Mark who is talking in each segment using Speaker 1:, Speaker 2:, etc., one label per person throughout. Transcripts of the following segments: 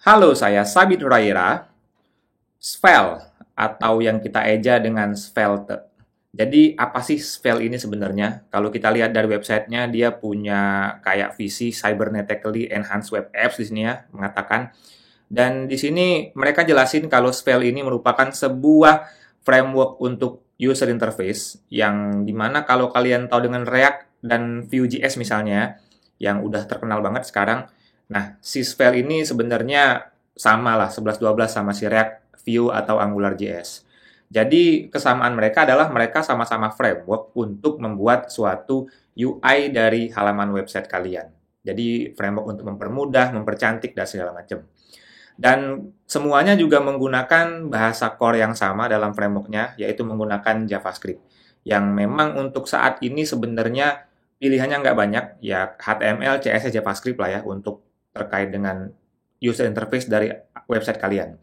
Speaker 1: Halo, saya Sabit Huraira, Svelte, atau yang kita eja dengan Svelte. Jadi, apa sih Svelte ini sebenarnya? Kalau kita lihat dari websitenya, dia punya kayak visi Cybernetically Enhanced Web Apps di sini ya, mengatakan. Dan di sini mereka jelasin kalau Svelte ini merupakan sebuah framework untuk user interface, yang dimana kalau kalian tahu dengan React dan Vue.js misalnya, yang udah terkenal banget sekarang. Nah, si Svelte ini sebenarnya sama lah 11-12 sama si React, Vue, atau AngularJS. Jadi kesamaan mereka adalah mereka sama-sama framework untuk membuat suatu UI dari halaman website kalian. Jadi framework untuk mempermudah, mempercantik, dan segala macam. Dan semuanya juga menggunakan bahasa core yang sama dalam frameworknya, yaitu menggunakan JavaScript. Yang memang untuk saat ini sebenarnya pilihannya nggak banyak, ya HTML, CSS, JavaScript lah ya, untuk terkait dengan user interface dari website kalian.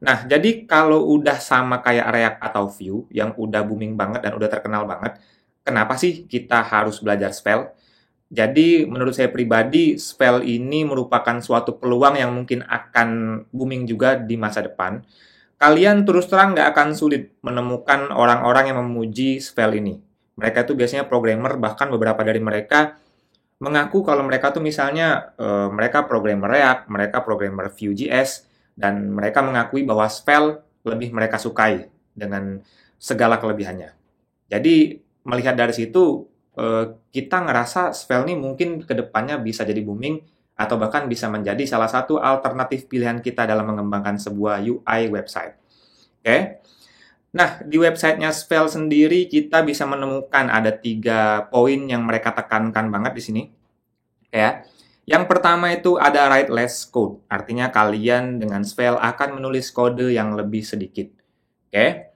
Speaker 1: Nah, jadi kalau udah sama kayak React atau Vue, yang udah booming banget dan udah terkenal banget, kenapa sih kita harus belajar Svelte? Jadi, menurut saya pribadi, Svelte ini merupakan suatu peluang yang mungkin akan booming juga di masa depan. Kalian terus terang nggak akan sulit menemukan orang-orang yang memuji Svelte ini. Mereka itu biasanya programmer, bahkan beberapa dari mereka mengaku kalau mereka tuh misalnya mereka programmer React, mereka programmer Vue.js, dan mereka mengakui bahwa Svelte lebih mereka sukai dengan segala kelebihannya. Jadi melihat dari situ kita ngerasa Svelte ini mungkin kedepannya bisa jadi booming atau bahkan bisa menjadi salah satu alternatif pilihan kita dalam mengembangkan sebuah UI website. Oke? Nah, di websitenya Svelte sendiri kita bisa menemukan ada 3 poin yang mereka tekankan banget di sini. Ya. Yang pertama itu ada write less code. Artinya kalian dengan Svelte akan menulis kode yang lebih sedikit. Oke.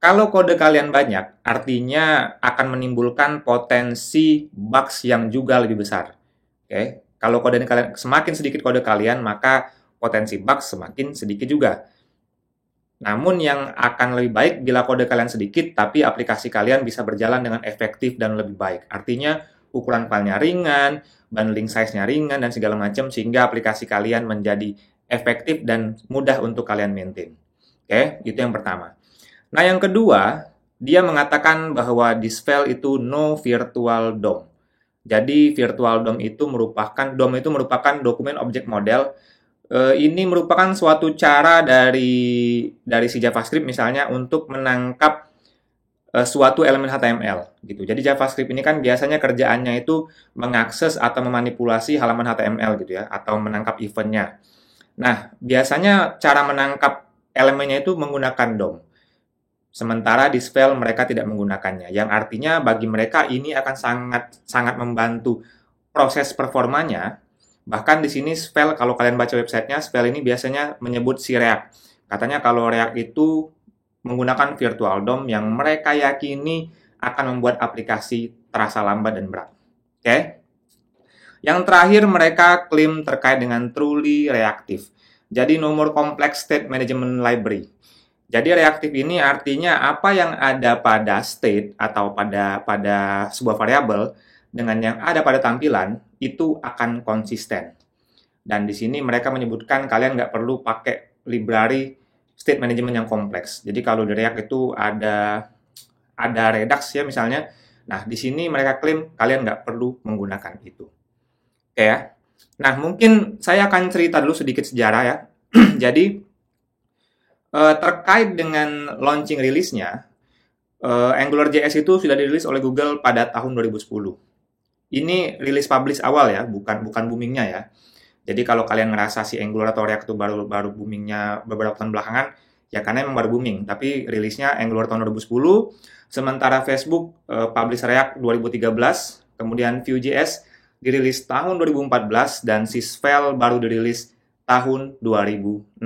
Speaker 1: Kalau kode kalian banyak, artinya akan menimbulkan potensi bugs yang juga lebih besar. Oke. Kalau kode kalian semakin sedikit kode kalian, maka potensi bugs semakin sedikit juga. Namun yang akan lebih baik bila kode kalian sedikit, tapi aplikasi kalian bisa berjalan dengan efektif dan lebih baik. Artinya ukuran filenya ringan, bundling size-nya ringan, dan segala macam, sehingga aplikasi kalian menjadi efektif dan mudah untuk kalian maintain. Oke, itu yang pertama. Nah, yang kedua, dia mengatakan bahwa di Svelte itu no virtual DOM. Jadi virtual DOM itu merupakan dokumen objek model. Ini merupakan suatu cara dari si JavaScript misalnya untuk menangkap suatu elemen HTML gitu. Jadi JavaScript ini kan biasanya kerjaannya itu mengakses atau memanipulasi halaman HTML gitu ya, atau menangkap eventnya. Nah, biasanya cara menangkap elemennya itu menggunakan DOM. Sementara di Svelte mereka tidak menggunakannya, yang artinya bagi mereka ini akan sangat sangat membantu proses performanya. Bahkan di sini Svelte, kalau kalian baca websitenya, Svelte ini biasanya menyebut si React. Katanya kalau React itu menggunakan virtual DOM yang mereka yakini akan membuat aplikasi terasa lambat dan berat. Oke? Yang terakhir mereka klaim terkait dengan truly reactive. Jadi nomor complex state management library. Jadi reaktif ini artinya apa yang ada pada state atau pada sebuah variabel dengan yang ada pada tampilan itu akan konsisten. Dan di sini mereka menyebutkan kalian nggak perlu pakai library state management yang kompleks. Jadi kalau di React itu ada Redux ya misalnya. Nah, di sini mereka klaim kalian nggak perlu menggunakan itu. Oke ya. Nah, mungkin saya akan cerita dulu sedikit sejarah ya. Jadi terkait dengan launching rilisnya, AngularJS itu sudah dirilis oleh Google pada tahun 2010. Ini rilis publish awal ya, bukan boomingnya ya. Jadi kalau kalian ngerasa si Angular atau React itu baru boomingnya beberapa tahun belakangan, ya karena emang baru booming. Tapi rilisnya Angular tahun 2010, sementara Facebook publish React 2013, kemudian Vue.js dirilis tahun 2014, dan si Svelte baru dirilis tahun 2016.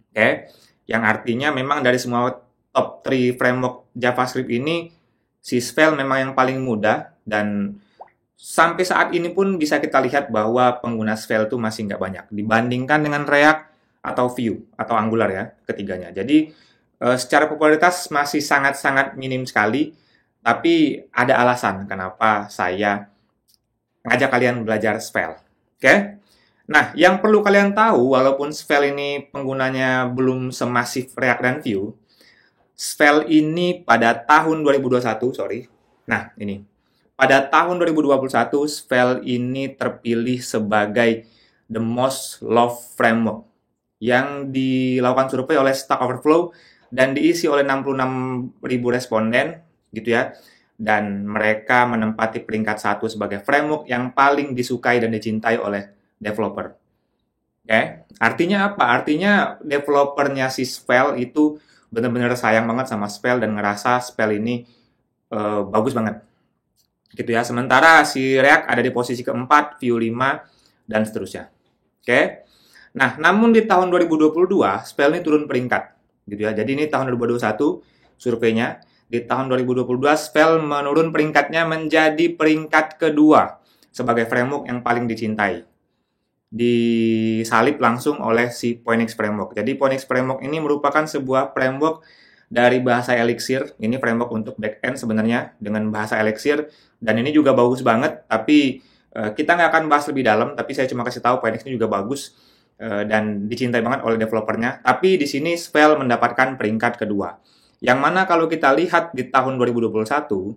Speaker 1: Oke, yang artinya memang dari semua top 3 framework JavaScript ini, si Svelte memang yang paling mudah, dan sampai saat ini pun bisa kita lihat bahwa pengguna Svelte itu masih nggak banyak dibandingkan dengan React atau Vue atau Angular ya, ketiganya. Jadi secara popularitas masih sangat-sangat minim sekali, tapi ada alasan kenapa saya ngajak kalian belajar Svelte. Oke? Nah, yang perlu kalian tahu, walaupun Svelte ini penggunanya belum semasif React dan Vue, Svelte ini pada tahun 2021, sorry. Nah, ini. Pada tahun 2021, Svelte ini terpilih sebagai the most loved framework yang dilakukan survei oleh Stack Overflow dan diisi oleh 66.000 responden, gitu ya. Dan mereka menempati peringkat 1 sebagai framework yang paling disukai dan dicintai oleh developer. Oke, artinya apa? Artinya developernya si Svelte itu benar-benar sayang banget sama Svelte dan ngerasa Svelte ini bagus banget. Gitu ya. Sementara si React ada di posisi keempat, Vue 5, dan seterusnya. Oke. Nah, namun di tahun 2022, Svelte ini turun peringkat. Gitu ya. Jadi ini tahun 2021 surveinya. Di tahun 2022, Svelte menurun peringkatnya menjadi peringkat kedua sebagai framework yang paling dicintai. Disalip langsung oleh si Phoenix Framework. Jadi Phoenix Framework ini merupakan sebuah framework dari bahasa Elixir. Ini framework untuk backend sebenarnya dengan bahasa Elixir. Dan ini juga bagus banget, tapi kita nggak akan bahas lebih dalam, tapi saya cuma kasih tahu Phoenix ini juga bagus dan dicintai banget oleh developernya. Tapi di sini Svelte mendapatkan peringkat kedua. Yang mana kalau kita lihat di tahun 2021,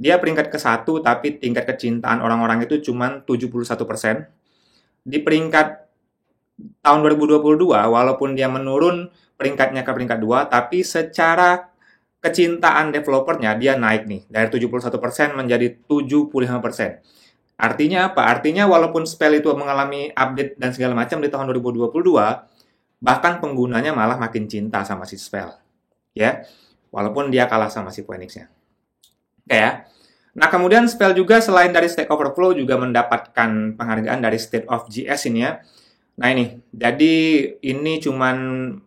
Speaker 1: dia peringkat ke-1, tapi tingkat kecintaan orang-orang itu cuma 71%. Di peringkat tahun 2022, walaupun dia menurun peringkatnya ke peringkat 2, tapi secara kecintaan developernya dia naik nih, dari 71% menjadi 75%. Artinya apa? Artinya walaupun Svelte itu mengalami update dan segala macam di tahun 2022, bahkan penggunanya malah makin cinta sama si Svelte. Ya, walaupun dia kalah sama si Phoenix-nya. Oke ya. Nah, kemudian Svelte juga selain dari Stack Overflow juga mendapatkan penghargaan dari State of JS ini ya. Nah ini, jadi ini cuman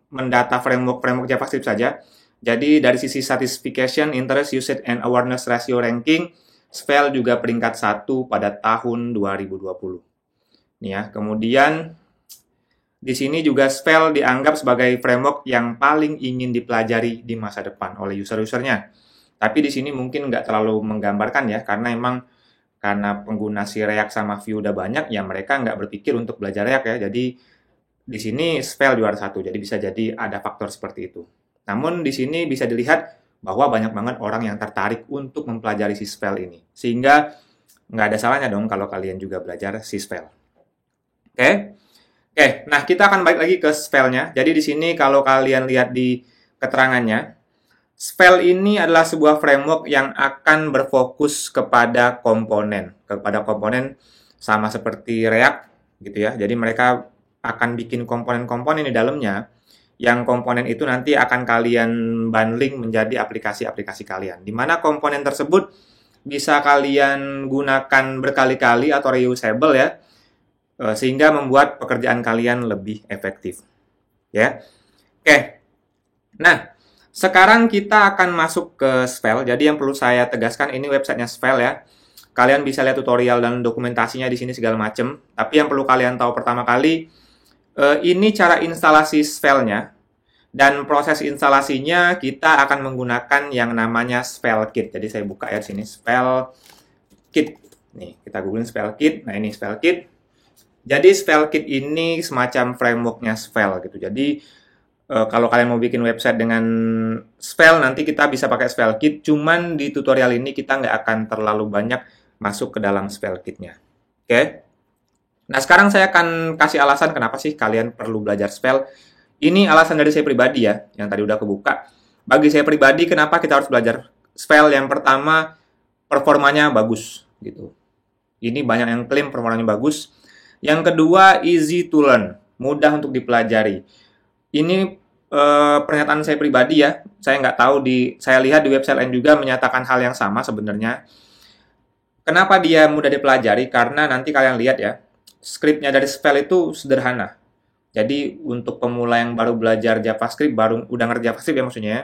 Speaker 1: mendata framework JavaScript saja. Jadi dari sisi satisfaction, interest, usage, and awareness ratio ranking, Svelte juga peringkat 1 pada tahun 2020. Nih ya, kemudian di sini juga Svelte dianggap sebagai framework yang paling ingin dipelajari di masa depan oleh user-usernya. Tapi di sini mungkin nggak terlalu menggambarkan ya, karena emang karena pengguna si React sama Vue udah banyak, ya mereka nggak berpikir untuk belajar React ya. Jadi di sini Svelte juara 1, jadi bisa jadi ada faktor seperti itu. Namun di sini bisa dilihat bahwa banyak banget orang yang tertarik untuk mempelajari si Svelte ini. Sehingga nggak ada salahnya dong kalau kalian juga belajar si Svelte. Oke? Oke, nah kita akan balik lagi ke Svelte-nya. Jadi di sini kalau kalian lihat di keterangannya, Svelte ini adalah sebuah framework yang akan berfokus kepada komponen sama seperti React gitu ya. Jadi mereka akan bikin komponen-komponen di dalamnya, yang komponen itu nanti akan kalian bundling menjadi aplikasi-aplikasi kalian. Di mana komponen tersebut bisa kalian gunakan berkali-kali atau reusable ya, sehingga membuat pekerjaan kalian lebih efektif. Ya, oke. Nah, sekarang kita akan masuk ke Svelte. Jadi yang perlu saya tegaskan, ini websitenya Svelte ya. Kalian bisa lihat tutorial dan dokumentasinya di sini segala macam. Tapi yang perlu kalian tahu pertama kali, ini cara instalasi Svelte-nya. Dan proses instalasinya kita akan menggunakan yang namanya SvelteKit. Jadi saya buka ya di sini SvelteKit. Nih, kita googling SvelteKit. Nah, ini SvelteKit. Jadi SvelteKit ini semacam framework-nya Svelte gitu. Jadi kalau kalian mau bikin website dengan Svelte, nanti kita bisa pakai SvelteKit. Cuman di tutorial ini kita nggak akan terlalu banyak masuk ke dalam SvelteKit-nya. Oke? Nah, sekarang saya akan kasih alasan kenapa sih kalian perlu belajar Svelte. Ini alasan dari saya pribadi ya, yang tadi udah kebuka. Bagi saya pribadi, kenapa kita harus belajar Svelte? Yang pertama, performanya bagus. Gitu. Ini banyak yang klaim performanya bagus. Yang kedua, easy to learn. Mudah untuk dipelajari. Ini pernyataan saya pribadi ya. Saya nggak tahu saya lihat di website lain juga menyatakan hal yang sama sebenarnya. Kenapa dia mudah dipelajari? Karena nanti kalian lihat ya, skripnya dari Svelte itu sederhana. Jadi untuk pemula yang baru belajar JavaScript, baru udah ngerti JavaScript ya maksudnya,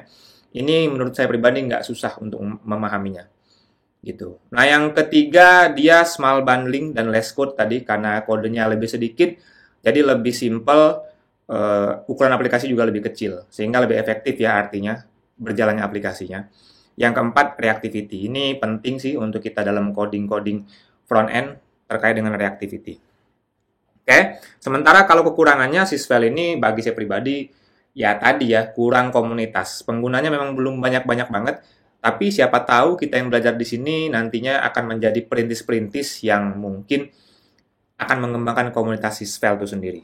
Speaker 1: ini menurut saya pribadi nggak susah untuk memahaminya. Gitu. Nah yang ketiga, dia small bundling dan less code tadi karena kodenya lebih sedikit, jadi lebih simple. Ukuran aplikasi juga lebih kecil, sehingga lebih efektif ya artinya berjalannya aplikasinya. Yang keempat, reactivity. Ini penting sih untuk kita dalam coding front-end terkait dengan reactivity. Oke, sementara kalau kekurangannya si Svelte ini bagi saya pribadi ya tadi ya kurang komunitas. Penggunanya memang belum banyak-banyak banget, tapi siapa tahu kita yang belajar di sini nantinya akan menjadi perintis-perintis yang mungkin akan mengembangkan komunitas si Svelte itu sendiri.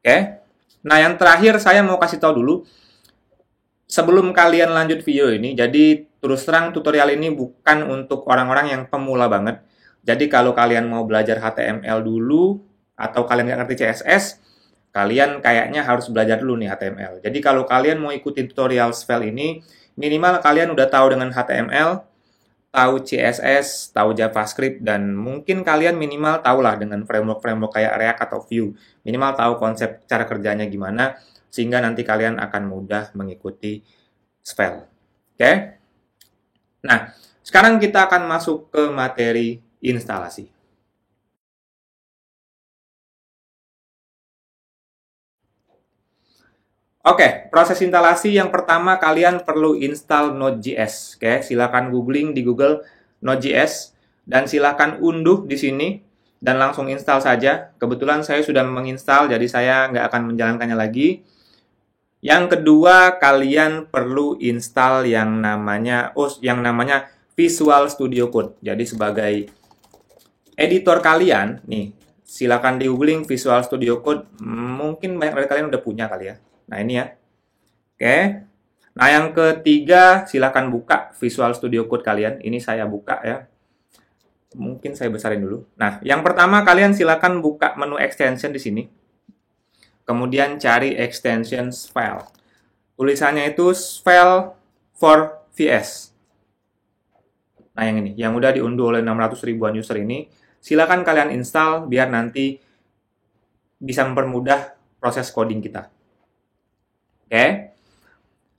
Speaker 1: Oke. Nah, yang terakhir saya mau kasih tahu dulu sebelum kalian lanjut video ini, jadi terus terang tutorial ini bukan untuk orang-orang yang pemula banget. Jadi kalau kalian mau belajar HTML dulu, atau kalian nggak ngerti CSS, kalian kayaknya harus belajar dulu nih HTML. Jadi kalau kalian mau ikutin tutorial Svelte ini, minimal kalian udah tahu dengan HTML, tahu CSS, tahu JavaScript, dan mungkin kalian minimal tahulah dengan framework-framework kayak React atau Vue. Minimal tahu konsep cara kerjanya gimana, sehingga nanti kalian akan mudah mengikuti Svelte. Oke? Nah, sekarang kita akan masuk ke materi instalasi. Oke, proses instalasi yang pertama kalian perlu install Node.js. Oke, silakan googling di Google Node.js dan silakan unduh di sini dan langsung install saja. Kebetulan saya sudah menginstal, jadi saya nggak akan menjalankannya lagi. Yang kedua, kalian perlu install yang namanya Visual Studio Code. Jadi sebagai editor kalian, nih, silakan di googling Visual Studio Code. Mungkin banyak dari kalian udah punya kali ya. Nah, ini ya. Oke. Nah, yang ketiga, silakan buka Visual Studio Code kalian. Ini saya buka ya. Mungkin saya besarin dulu. Nah, yang pertama kalian silakan buka menu extension di sini. Kemudian cari extensions file. Tulisannya itu file for VS. Nah, yang ini, yang udah diunduh oleh 600 ribuan user ini, silakan kalian install biar nanti bisa mempermudah proses coding kita. Oke.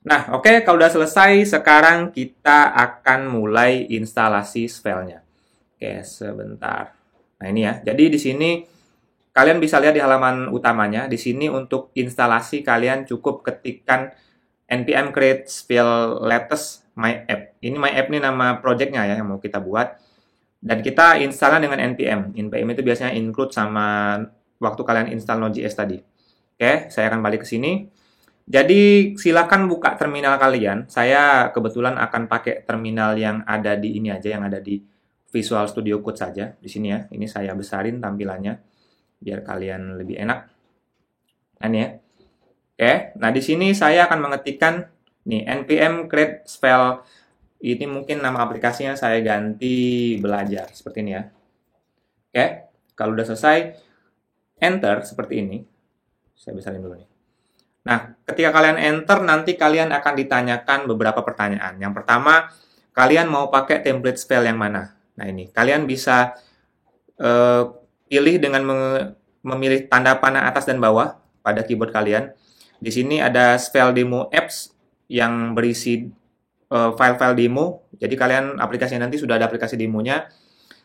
Speaker 1: Nah, oke, kalau udah selesai, sekarang kita akan mulai instalasi filenya. Oke, sebentar. Nah, ini ya. Jadi di sini kalian bisa lihat di halaman utamanya. Di sini untuk instalasi kalian cukup ketikkan npm create file latest my app. Ini my app ini nama projectnya ya yang mau kita buat. Dan kita installnya dengan npm. npm itu biasanya include sama waktu kalian install Node.js tadi. Oke, saya akan balik ke sini. Jadi silakan buka terminal kalian. Saya kebetulan akan pakai terminal yang ada di ini aja, yang ada di Visual Studio Code saja. Di sini ya. Ini saya besarin tampilannya biar kalian lebih enak. Nah, ini ya. Oke, nah di sini saya akan mengetikkan nih npm create file. Ini mungkin nama aplikasinya saya ganti belajar seperti ini ya. Oke, kalau udah selesai enter seperti ini. Saya besarin dulu nih. Nah, ketika kalian enter nanti kalian akan ditanyakan beberapa pertanyaan. Yang pertama, kalian mau pakai template file yang mana? Nah, ini kalian bisa pilih dengan memilih tanda panah atas dan bawah pada keyboard kalian. Di sini ada file demo apps yang berisi file-file demo. Jadi kalian aplikasinya nanti sudah ada aplikasi demonya.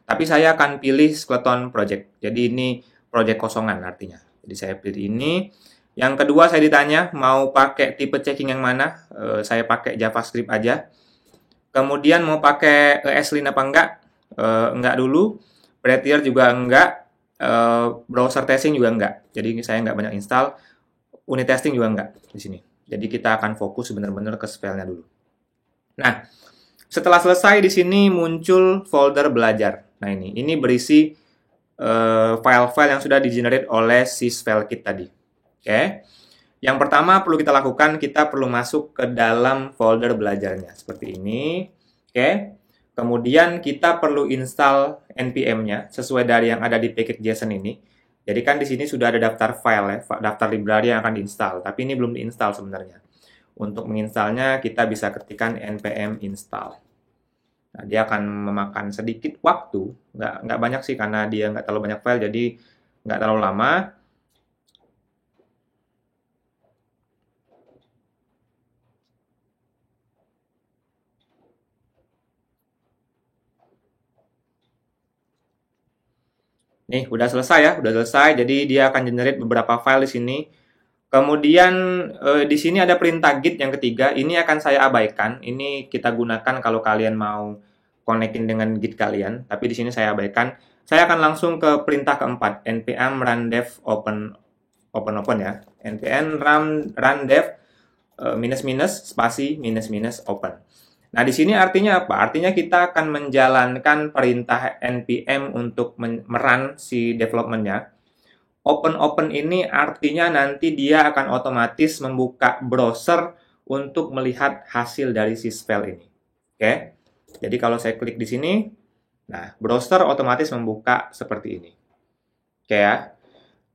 Speaker 1: Tapi saya akan pilih skeleton project. Jadi ini project kosongan artinya. Jadi saya pilih ini. Yang kedua saya ditanya mau pakai tipe checking yang mana. Saya pakai JavaScript aja. Kemudian mau pakai ESLint apa enggak? Enggak dulu. Prettier juga enggak. Browser testing juga enggak. Jadi saya enggak banyak install. Unit testing juga enggak di sini. Jadi kita akan fokus benar-benar ke filenya dulu. Nah, setelah selesai di sini muncul folder belajar. Nah, ini berisi file-file yang sudah di-generate oleh si SvelteKit tadi. Oke. Yang pertama perlu kita lakukan, kita perlu masuk ke dalam folder belajarnya seperti ini. Oke. Kemudian kita perlu install npm-nya sesuai dari yang ada di package.json ini. Jadi kan di sini sudah ada daftar file ya, daftar library yang akan diinstal, tapi ini belum diinstal sebenarnya. Untuk menginstalnya kita bisa ketikkan npm install. Nah, dia akan memakan sedikit waktu, nggak banyak sih karena dia nggak terlalu banyak file, jadi nggak terlalu lama. Nih, udah selesai ya, udah selesai. Jadi dia akan generate beberapa file di sini. Kemudian di sini ada perintah git yang ketiga. Ini akan saya abaikan. Ini kita gunakan kalau kalian mau connectin dengan git kalian. Tapi di sini saya abaikan. Saya akan langsung ke perintah keempat, npm run dev open ya. npm run dev minus minus spasi minus minus open. Nah, di sini artinya apa? Artinya kita akan menjalankan perintah npm untuk merun si development-nya. Open ini artinya nanti dia akan otomatis membuka browser untuk melihat hasil dari si spell ini. Oke. Jadi kalau saya klik di sini, nah, browser otomatis membuka seperti ini. Oke ya.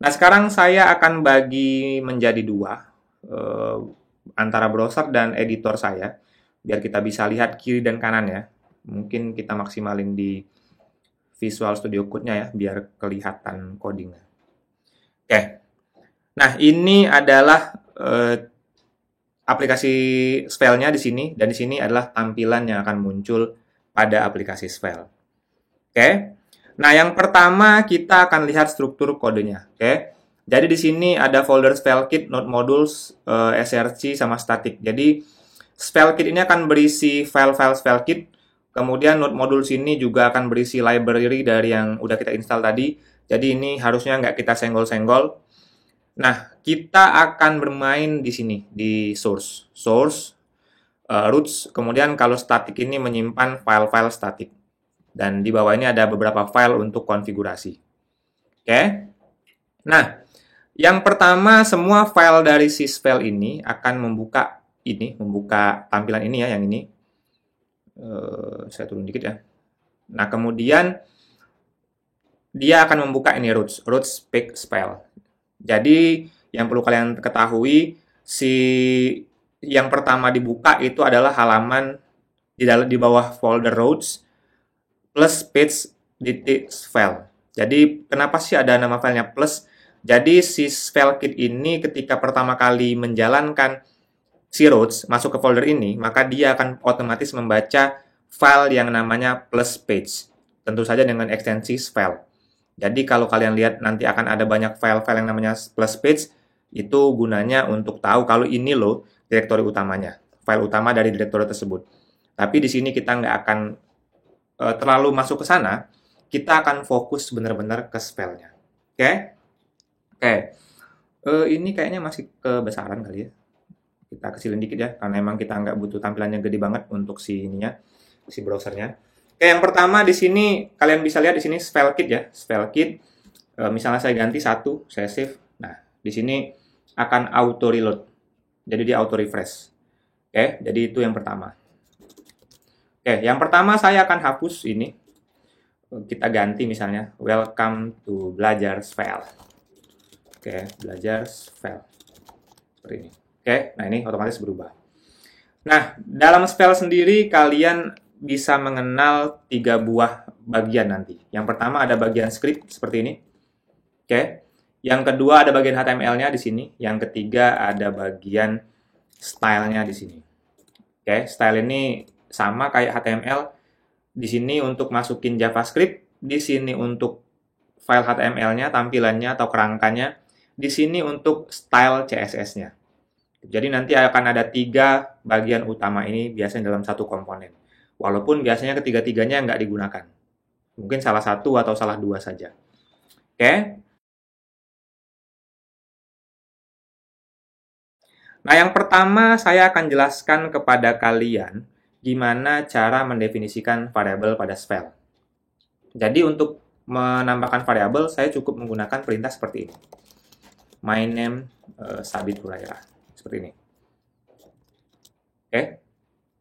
Speaker 1: Nah, sekarang saya akan bagi menjadi dua, antara browser dan editor saya, biar kita bisa lihat kiri dan kanan ya. Mungkin kita maksimalin di Visual Studio Code-nya ya, biar kelihatan codingnya. Oke. Nah, ini adalah aplikasi Svelte-nya di sini, dan di sini adalah tampilan yang akan muncul pada aplikasi Svelte. Oke. Nah, yang pertama kita akan lihat struktur kodenya. Oke. Jadi di sini ada folder SvelteKit, node modules, src sama static. Jadi SvelteKit ini akan berisi file-file SvelteKit. Kemudian node modules ini juga akan berisi library dari yang udah kita install tadi. Jadi ini harusnya nggak kita senggol-senggol. Nah, kita akan bermain di sini, di source, roots, kemudian kalau static ini menyimpan file-file static. Dan di bawah ini ada beberapa file untuk konfigurasi. Oke. Nah, yang pertama semua file dari si Svelte ini akan membuka tampilan ini ya, yang ini. Saya turun dikit ya. Nah, kemudian dia akan membuka ini roots pick spell. Jadi yang perlu kalian ketahui, yang pertama dibuka itu adalah halaman di bawah folder roots plus page.file. Jadi kenapa sih ada nama filenya plus? Jadi si SvelteKit ini ketika pertama kali menjalankan si roots masuk ke folder ini, maka dia akan otomatis membaca file yang namanya plus page. Tentu saja dengan ekstensi Svelte. Jadi kalau kalian lihat nanti akan ada banyak file-file yang namanya plus page, itu gunanya untuk tahu kalau ini loh direktori utamanya, file utama dari direktori tersebut. Tapi di sini kita nggak akan terlalu masuk ke sana, kita akan fokus benar-benar ke Svelte-nya. Oke? Oke. Ini kayaknya masih kebesaran kali ya. Kita kecilin dikit ya, karena emang kita nggak butuh tampilannya gede banget untuk si browsernya. Oke, yang pertama di sini kalian bisa lihat di sini SvelteKit ya, SvelteKit. Misalnya saya ganti 1, saya save. Nah, di sini akan auto reload. Jadi dia auto refresh. Oke, jadi itu yang pertama. Oke, yang pertama saya akan hapus ini. Kita ganti misalnya welcome to belajar Svelte. Oke, belajar Svelte. Seperti ini. Oke, nah ini otomatis berubah. Nah, dalam Svelte sendiri kalian bisa mengenal 3 buah bagian nanti. Yang pertama ada bagian script seperti ini. Oke. Yang kedua ada bagian HTML-nya di sini. Yang ketiga ada bagian style-nya di sini. Oke, style ini sama kayak HTML. Di sini untuk masukin JavaScript, di sini untuk file HTML-nya, tampilannya atau kerangkanya, di sini untuk style CSS-nya. Jadi nanti akan ada 3 bagian utama ini biasanya dalam satu komponen. Walaupun biasanya ketiga-tiganya nggak digunakan. Mungkin salah satu atau salah 2 saja. Oke. Nah, yang pertama saya akan jelaskan kepada kalian gimana cara mendefinisikan variabel pada Svelte. Jadi untuk menambahkan variabel, saya cukup menggunakan perintah seperti ini. My name Sabit Hurairah. Seperti ini. Oke.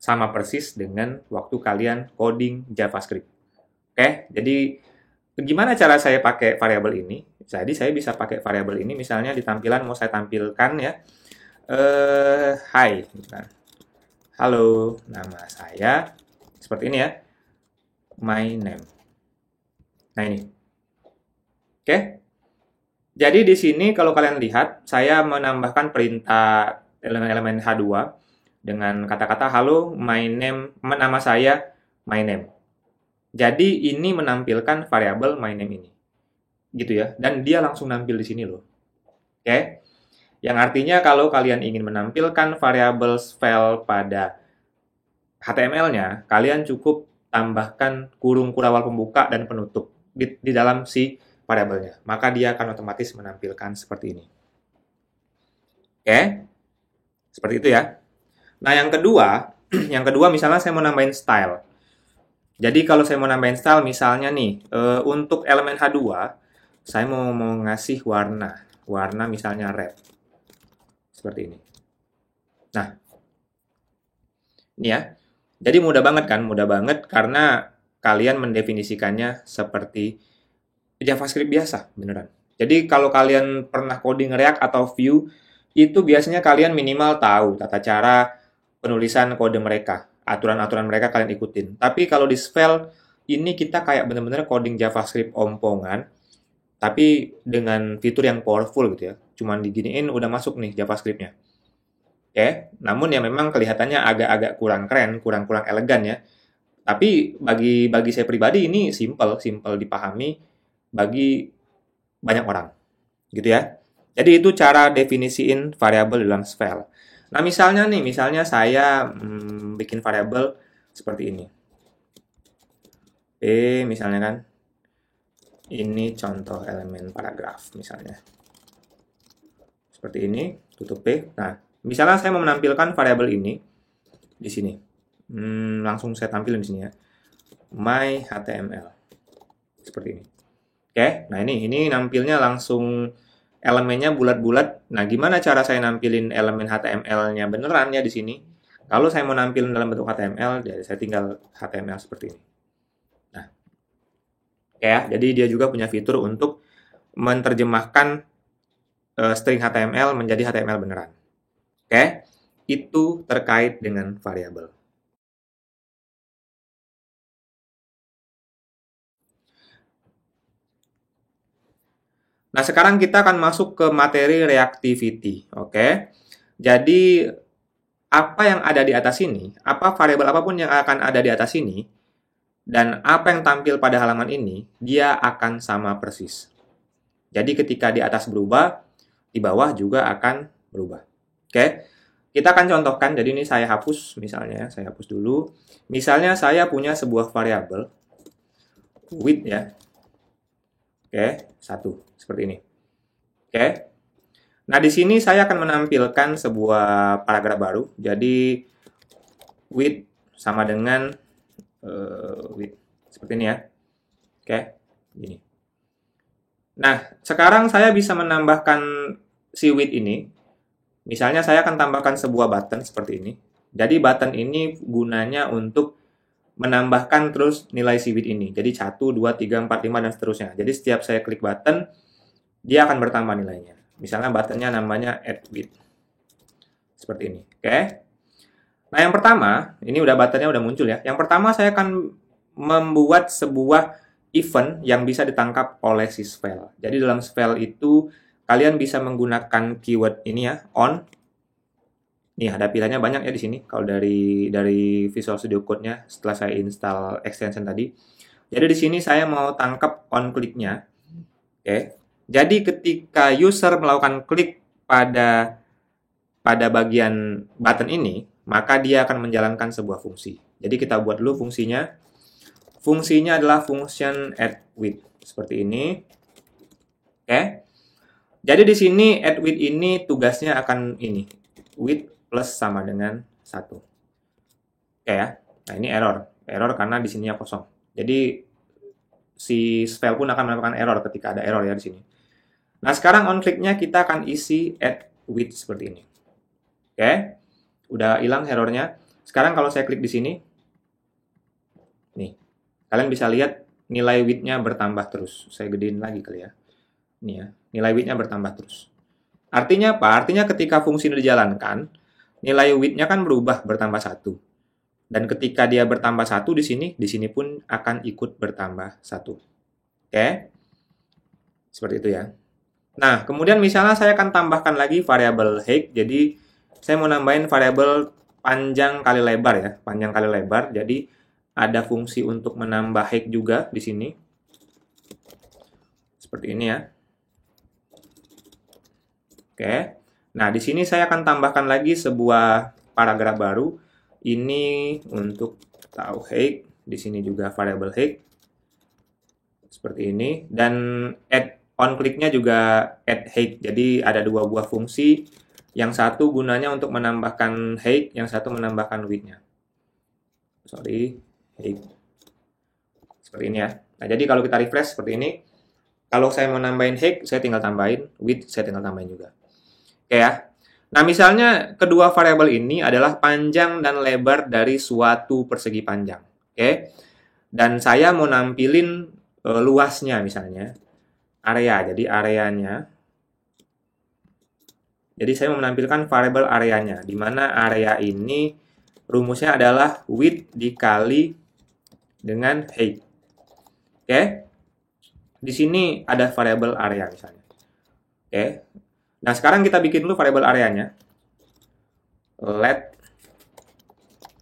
Speaker 1: Sama persis dengan waktu kalian coding JavaScript. Oke, jadi gimana cara saya pakai variabel ini? Jadi saya bisa pakai variabel ini misalnya di tampilan mau saya tampilkan ya. Hai, gitu kan. Halo, nama saya seperti ini ya. My name. Nah ini. Oke. Jadi di sini kalau kalian lihat, saya menambahkan perintah elemen-elemen H2 dengan kata-kata halo, my name, nama saya, my name. Jadi ini menampilkan variabel my name ini. Gitu ya. Dan dia langsung nampil di sini loh. Oke. Yang artinya kalau kalian ingin menampilkan variabel Svelte pada HTML-nya, kalian cukup tambahkan kurung kurawal pembuka dan penutup. di dalam si variabelnya. Maka dia akan otomatis menampilkan seperti ini. Oke, seperti itu ya. Nah, yang kedua, yang kedua misalnya saya mau nambahin style. Jadi kalau saya mau nambahin style, misalnya nih, untuk elemen H2, saya mau ngasih warna misalnya red. Seperti ini. Nah, ini ya. Jadi mudah banget kan? Mudah banget karena kalian mendefinisikannya seperti JavaScript biasa, beneran. Jadi kalau kalian pernah coding React atau Vue, itu biasanya kalian minimal tahu tata cara penulisan kode mereka. Aturan-aturan mereka kalian ikutin. Tapi kalau di Svelte, ini kita kayak bener-bener coding JavaScript ompongan, tapi dengan fitur yang powerful gitu ya. Cuman diginiin udah masuk nih JavaScript-nya. Oke, namun ya memang kelihatannya agak-agak kurang keren, kurang elegan ya. Tapi bagi saya pribadi ini simple dipahami bagi banyak orang, gitu ya. Jadi itu cara definisiin variabel dalam Svelte. Nah, misalnya saya bikin variabel seperti ini. Misalnya kan, ini contoh elemen paragraf misalnya. Seperti ini, tutup P. Nah, misalnya saya mau menampilkan variabel ini di sini. Langsung saya tampilin di sini ya. My HTML. Seperti ini. Oke, nah ini nampilnya langsung elemennya bulat-bulat. Nah, gimana cara saya nampilin elemen HTML-nya beneran ya di sini? Kalau saya mau nampilin dalam bentuk HTML, jadi saya tinggal HTML seperti ini. Nah, ya, jadi dia juga punya fitur untuk menerjemahkan string HTML menjadi HTML beneran. Oke, itu terkait dengan variabel. Nah, sekarang kita akan masuk ke materi reactivity. Oke, jadi apa yang ada di atas ini, apa variabel apapun yang akan ada di atas ini, dan apa yang tampil pada halaman ini, dia akan sama persis. Jadi ketika di atas berubah, di bawah juga akan berubah. Oke, kita akan contohkan. Jadi ini saya hapus, misalnya saya hapus dulu. Misalnya saya punya sebuah variabel width ya. Oke, 1 seperti ini. Oke. Nah, di sini saya akan menampilkan sebuah paragraf baru. Jadi width sama dengan width seperti ini ya. Oke, gini. Nah, sekarang saya bisa menambahkan si width ini. Misalnya saya akan tambahkan sebuah button seperti ini. Jadi button ini gunanya untuk menambahkan terus nilai si width ini. Jadi 1, 2, 3, 4, 5, dan seterusnya. Jadi setiap saya klik button, dia akan bertambah nilainya. Misalnya buttonnya namanya add width. Seperti ini. Oke. Nah, yang pertama, ini buttonnya udah muncul ya. Yang pertama saya akan membuat sebuah event yang bisa ditangkap oleh si Svelte. Jadi dalam Svelte itu kalian bisa menggunakan keyword ini ya, on. Nih, ada pilihannya banyak ya di sini. Kalau dari Visual Studio Code-nya setelah saya install extension tadi. Jadi di sini saya mau tangkap on kliknya. Oke. Jadi ketika user melakukan klik pada bagian button ini, maka dia akan menjalankan sebuah fungsi. Jadi kita buat dulu fungsinya. Fungsinya adalah function add width seperti ini. Oke. Jadi di sini add width ini tugasnya akan ini. Width plus sama dengan 1. Oke ya. Nah, ini error. Error karena di sininya kosong. Jadi si Svelte pun akan mendapatkan error ketika ada error ya di sini. Nah, sekarang on click-nya kita akan isi add width seperti ini. Oke. Udah hilang errornya. Sekarang kalau saya klik di sini, nih, kalian bisa lihat nilai width-nya bertambah terus. Saya gedein lagi kali ya. Nih ya, nilai width-nya bertambah terus. Artinya apa? Artinya ketika fungsi ini dijalankan, nilai width-nya kan berubah bertambah 1. Dan ketika dia bertambah 1 di sini pun akan ikut bertambah 1. Oke? Seperti itu ya. Nah, kemudian misalnya saya akan tambahkan lagi variabel height. Jadi, saya mau nambahin variabel panjang kali lebar ya. Panjang kali lebar. Jadi, ada fungsi untuk menambah height juga di sini. Seperti ini ya. Oke. Nah, di sini saya akan tambahkan lagi sebuah paragraf baru. Ini untuk tahu height. Di sini juga variabel height. seperti ini. Dan add on click-nya juga add height. Jadi ada dua buah fungsi. Yang satu gunanya untuk menambahkan height, yang satu menambahkan width-nya. Sorry, height. Seperti ini ya. Nah, jadi kalau kita refresh seperti ini, kalau saya mau nambahin height, saya tinggal tambahin, width saya tinggal tambahin juga. Oke ya. Nah, misalnya kedua variabel ini adalah panjang dan lebar dari suatu persegi panjang. Oke. Dan saya mau nampilin luasnya misalnya. Area, jadi areanya. Jadi saya mau menampilkan variabel areanya, di mana area ini rumusnya adalah width dikali dengan height. Oke. Di sini ada variabel area misalnya. Oke. Nah, sekarang kita bikin dulu variabel areanya. Let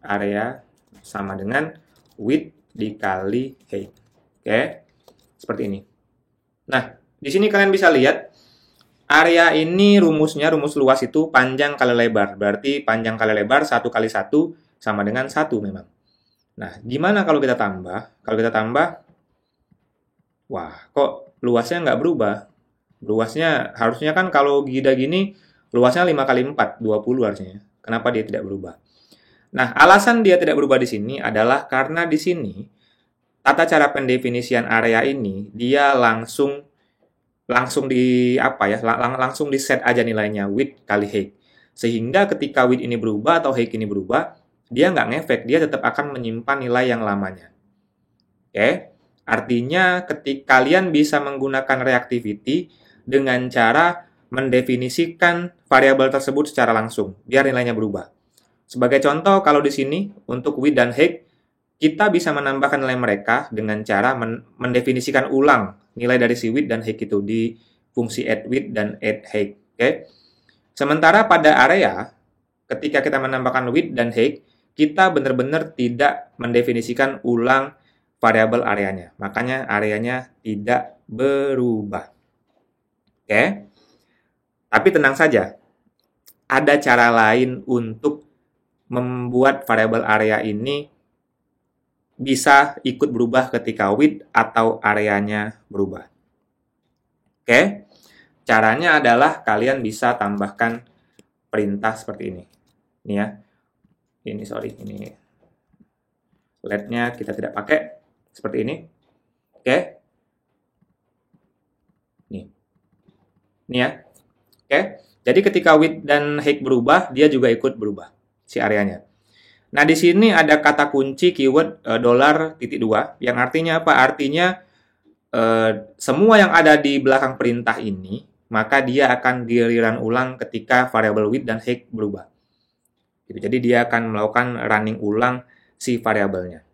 Speaker 1: area sama dengan width dikali height. Oke. Seperti ini. Nah, di sini kalian bisa lihat area ini rumusnya, rumus luas itu panjang kali lebar. Berarti panjang kali lebar 1 kali 1 sama dengan 1 memang. Nah, gimana kalau kita tambah? Kalau kita tambah, wah, kok luasnya nggak berubah? Luasnya harusnya kan kalau gida gini, luasnya 5 kali 4, 20 harusnya. Kenapa dia tidak berubah? Nah, alasan dia tidak berubah di sini adalah karena di sini tata cara pendefinisian area ini dia langsung di apa ya? Langsung di set aja nilainya width kali height. Sehingga ketika width ini berubah atau height ini berubah, dia nggak ngefek, dia tetap akan menyimpan nilai yang lamanya. Oke? Artinya ketika kalian bisa menggunakan reactivity dengan cara mendefinisikan variabel tersebut secara langsung, biar nilainya berubah. Sebagai contoh, kalau di sini untuk width dan height, kita bisa menambahkan nilai mereka dengan cara mendefinisikan ulang nilai dari si width dan height itu di fungsi add width dan add height. Oke? Sementara pada area, ketika kita menambahkan width dan height, kita benar-benar tidak mendefinisikan ulang variabel areanya. Makanya areanya tidak berubah. Oke? Tapi tenang saja, ada cara lain untuk membuat variabel area ini bisa ikut berubah ketika width atau areanya berubah. Oke? Caranya adalah kalian bisa tambahkan perintah seperti ini. Ini ya. Ini let-nya kita tidak pakai. Seperti ini. Oke? Ini ya. Oke? Jadi ketika width dan height berubah, dia juga ikut berubah si areanya. Nah, di sini ada kata kunci keyword $.2 yang artinya apa? Artinya semua yang ada di belakang perintah ini, maka dia akan giliran ulang ketika variabel width dan height berubah. Gitu. Jadi dia akan melakukan running ulang si variabelnya.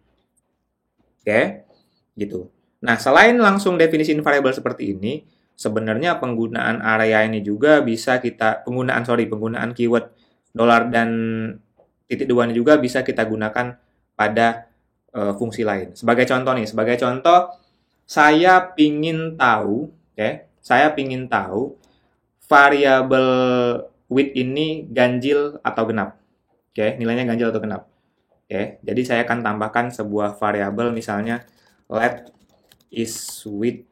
Speaker 1: Oke? Gitu. Nah, selain langsung definisiin variabel seperti ini, sebenarnya penggunaan area ini juga bisa penggunaan keyword $ dan titik 2 ini juga bisa kita gunakan pada fungsi lain. Sebagai contoh, saya pingin tahu variabel width ini ganjil atau genap. Oke, nilainya ganjil atau genap. Oke, jadi saya akan tambahkan sebuah variabel misalnya let is width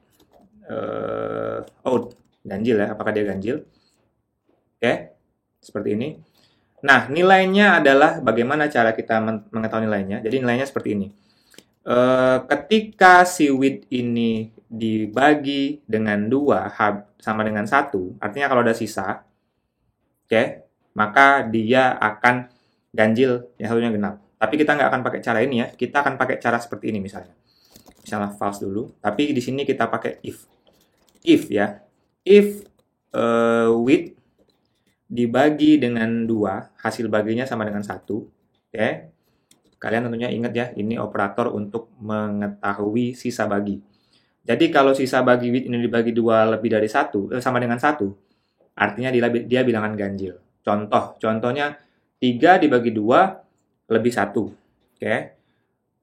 Speaker 1: ganjil ya, apakah dia ganjil? Oke, seperti ini. Nah, nilainya adalah bagaimana cara kita mengetahui nilainya. Jadi nilainya seperti ini. Ketika si width ini dibagi dengan 2 sama dengan 1, artinya kalau ada sisa, oke, maka dia akan ganjil, yang satunya genap. Tapi kita nggak akan pakai cara ini ya, kita akan pakai cara seperti ini misalnya. Misalnya false dulu, tapi di sini kita pakai if. If ya, if width dibagi dengan 2, hasil baginya sama dengan 1. Oke. Kalian tentunya ingat ya, ini operator untuk mengetahui sisa bagi. Jadi kalau sisa bagi width ini dibagi 2 lebih dari 1, sama dengan 1, artinya dia bilangan ganjil. Contohnya 3 dibagi 2 lebih 1. Oke.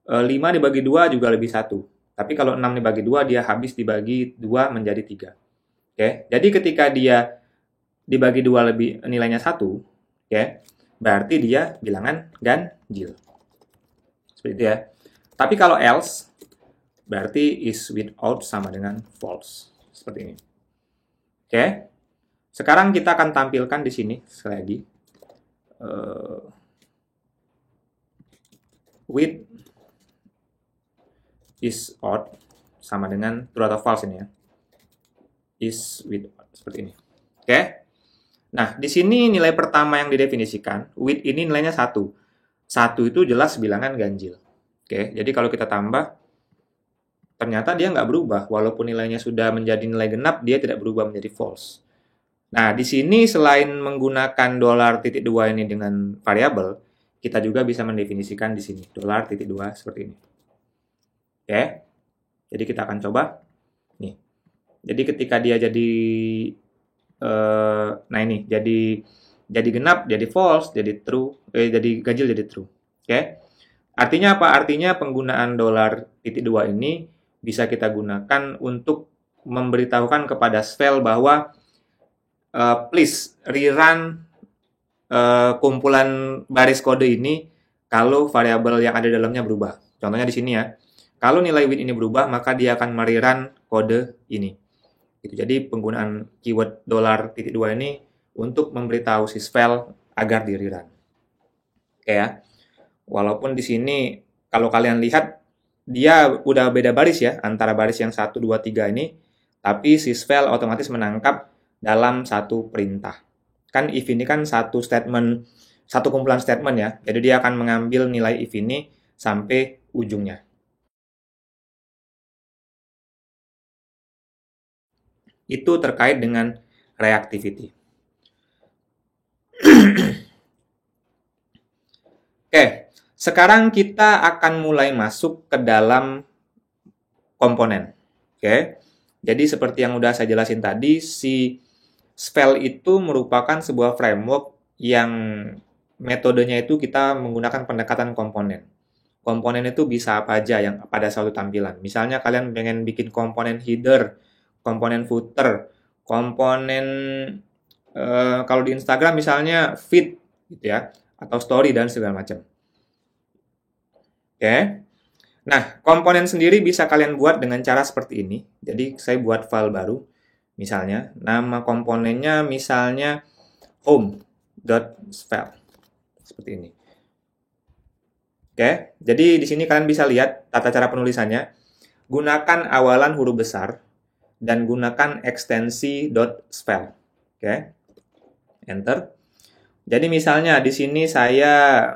Speaker 1: 5 dibagi 2 juga lebih 1. Tapi kalau 6 dibagi 2, dia habis dibagi 2 menjadi 3. Oke. Jadi ketika dia dibagi 2 lebih nilainya 1, oke, berarti dia bilangan ganjil. Seperti itu ya. Tapi kalau else, Berarti is without sama dengan false. Seperti ini. Oke. Sekarang kita akan tampilkan di sini sekali lagi. With is odd sama dengan true atau false ini ya. Is with odd seperti ini. Oke. Nah, di sini nilai pertama yang didefinisikan, with ini nilainya 1. 1 itu jelas bilangan ganjil. Oke, jadi kalau kita tambah, ternyata dia nggak berubah. Walaupun nilainya sudah menjadi nilai genap, dia tidak berubah menjadi false. Nah, di sini selain menggunakan $.2 ini dengan variabel, kita juga bisa mendefinisikan di sini $.2 seperti ini. Oke, jadi kita akan coba. Nih, jadi ketika dia jadi, nah ini, jadi genap, jadi false, jadi true, jadi ganjil, jadi true. Oke, artinya apa? Artinya penggunaan $.2 ini bisa kita gunakan untuk memberitahukan kepada Svelte bahwa please rerun kumpulan baris kode ini kalau variabel yang ada di dalamnya berubah. Contohnya di sini ya. Kalau nilai with ini berubah, maka dia akan mererun kode ini. Gitu. Jadi penggunaan keyword $.2 ini untuk memberitahu si Svelte agar di rerun. Oke ya. Walaupun di sini kalau kalian lihat dia udah beda baris ya antara baris yang 1, 2, 3 ini, tapi si Svelte otomatis menangkap dalam satu perintah. Kan if ini kan satu statement, satu kumpulan statement ya. Jadi dia akan mengambil nilai if ini sampai ujungnya. Itu terkait dengan reactivity. Oke, sekarang kita akan mulai masuk ke dalam komponen. Oke, jadi seperti yang udah saya jelasin tadi, si Svelte itu merupakan sebuah framework yang metodenya itu kita menggunakan pendekatan komponen. Komponen itu bisa apa aja yang pada suatu tampilan. Misalnya kalian pengen bikin komponen header, komponen footer, komponen kalau di Instagram misalnya feed gitu ya, atau story dan segala macam. Oke. Nah, komponen sendiri bisa kalian buat dengan cara seperti ini. Jadi saya buat file baru. Misalnya, nama komponennya misalnya home.svelte. Seperti ini. Oke, jadi di sini kalian bisa lihat tata cara penulisannya. Gunakan awalan huruf besar dan gunakan ekstensi .svelte. Oke, enter. Jadi misalnya di sini saya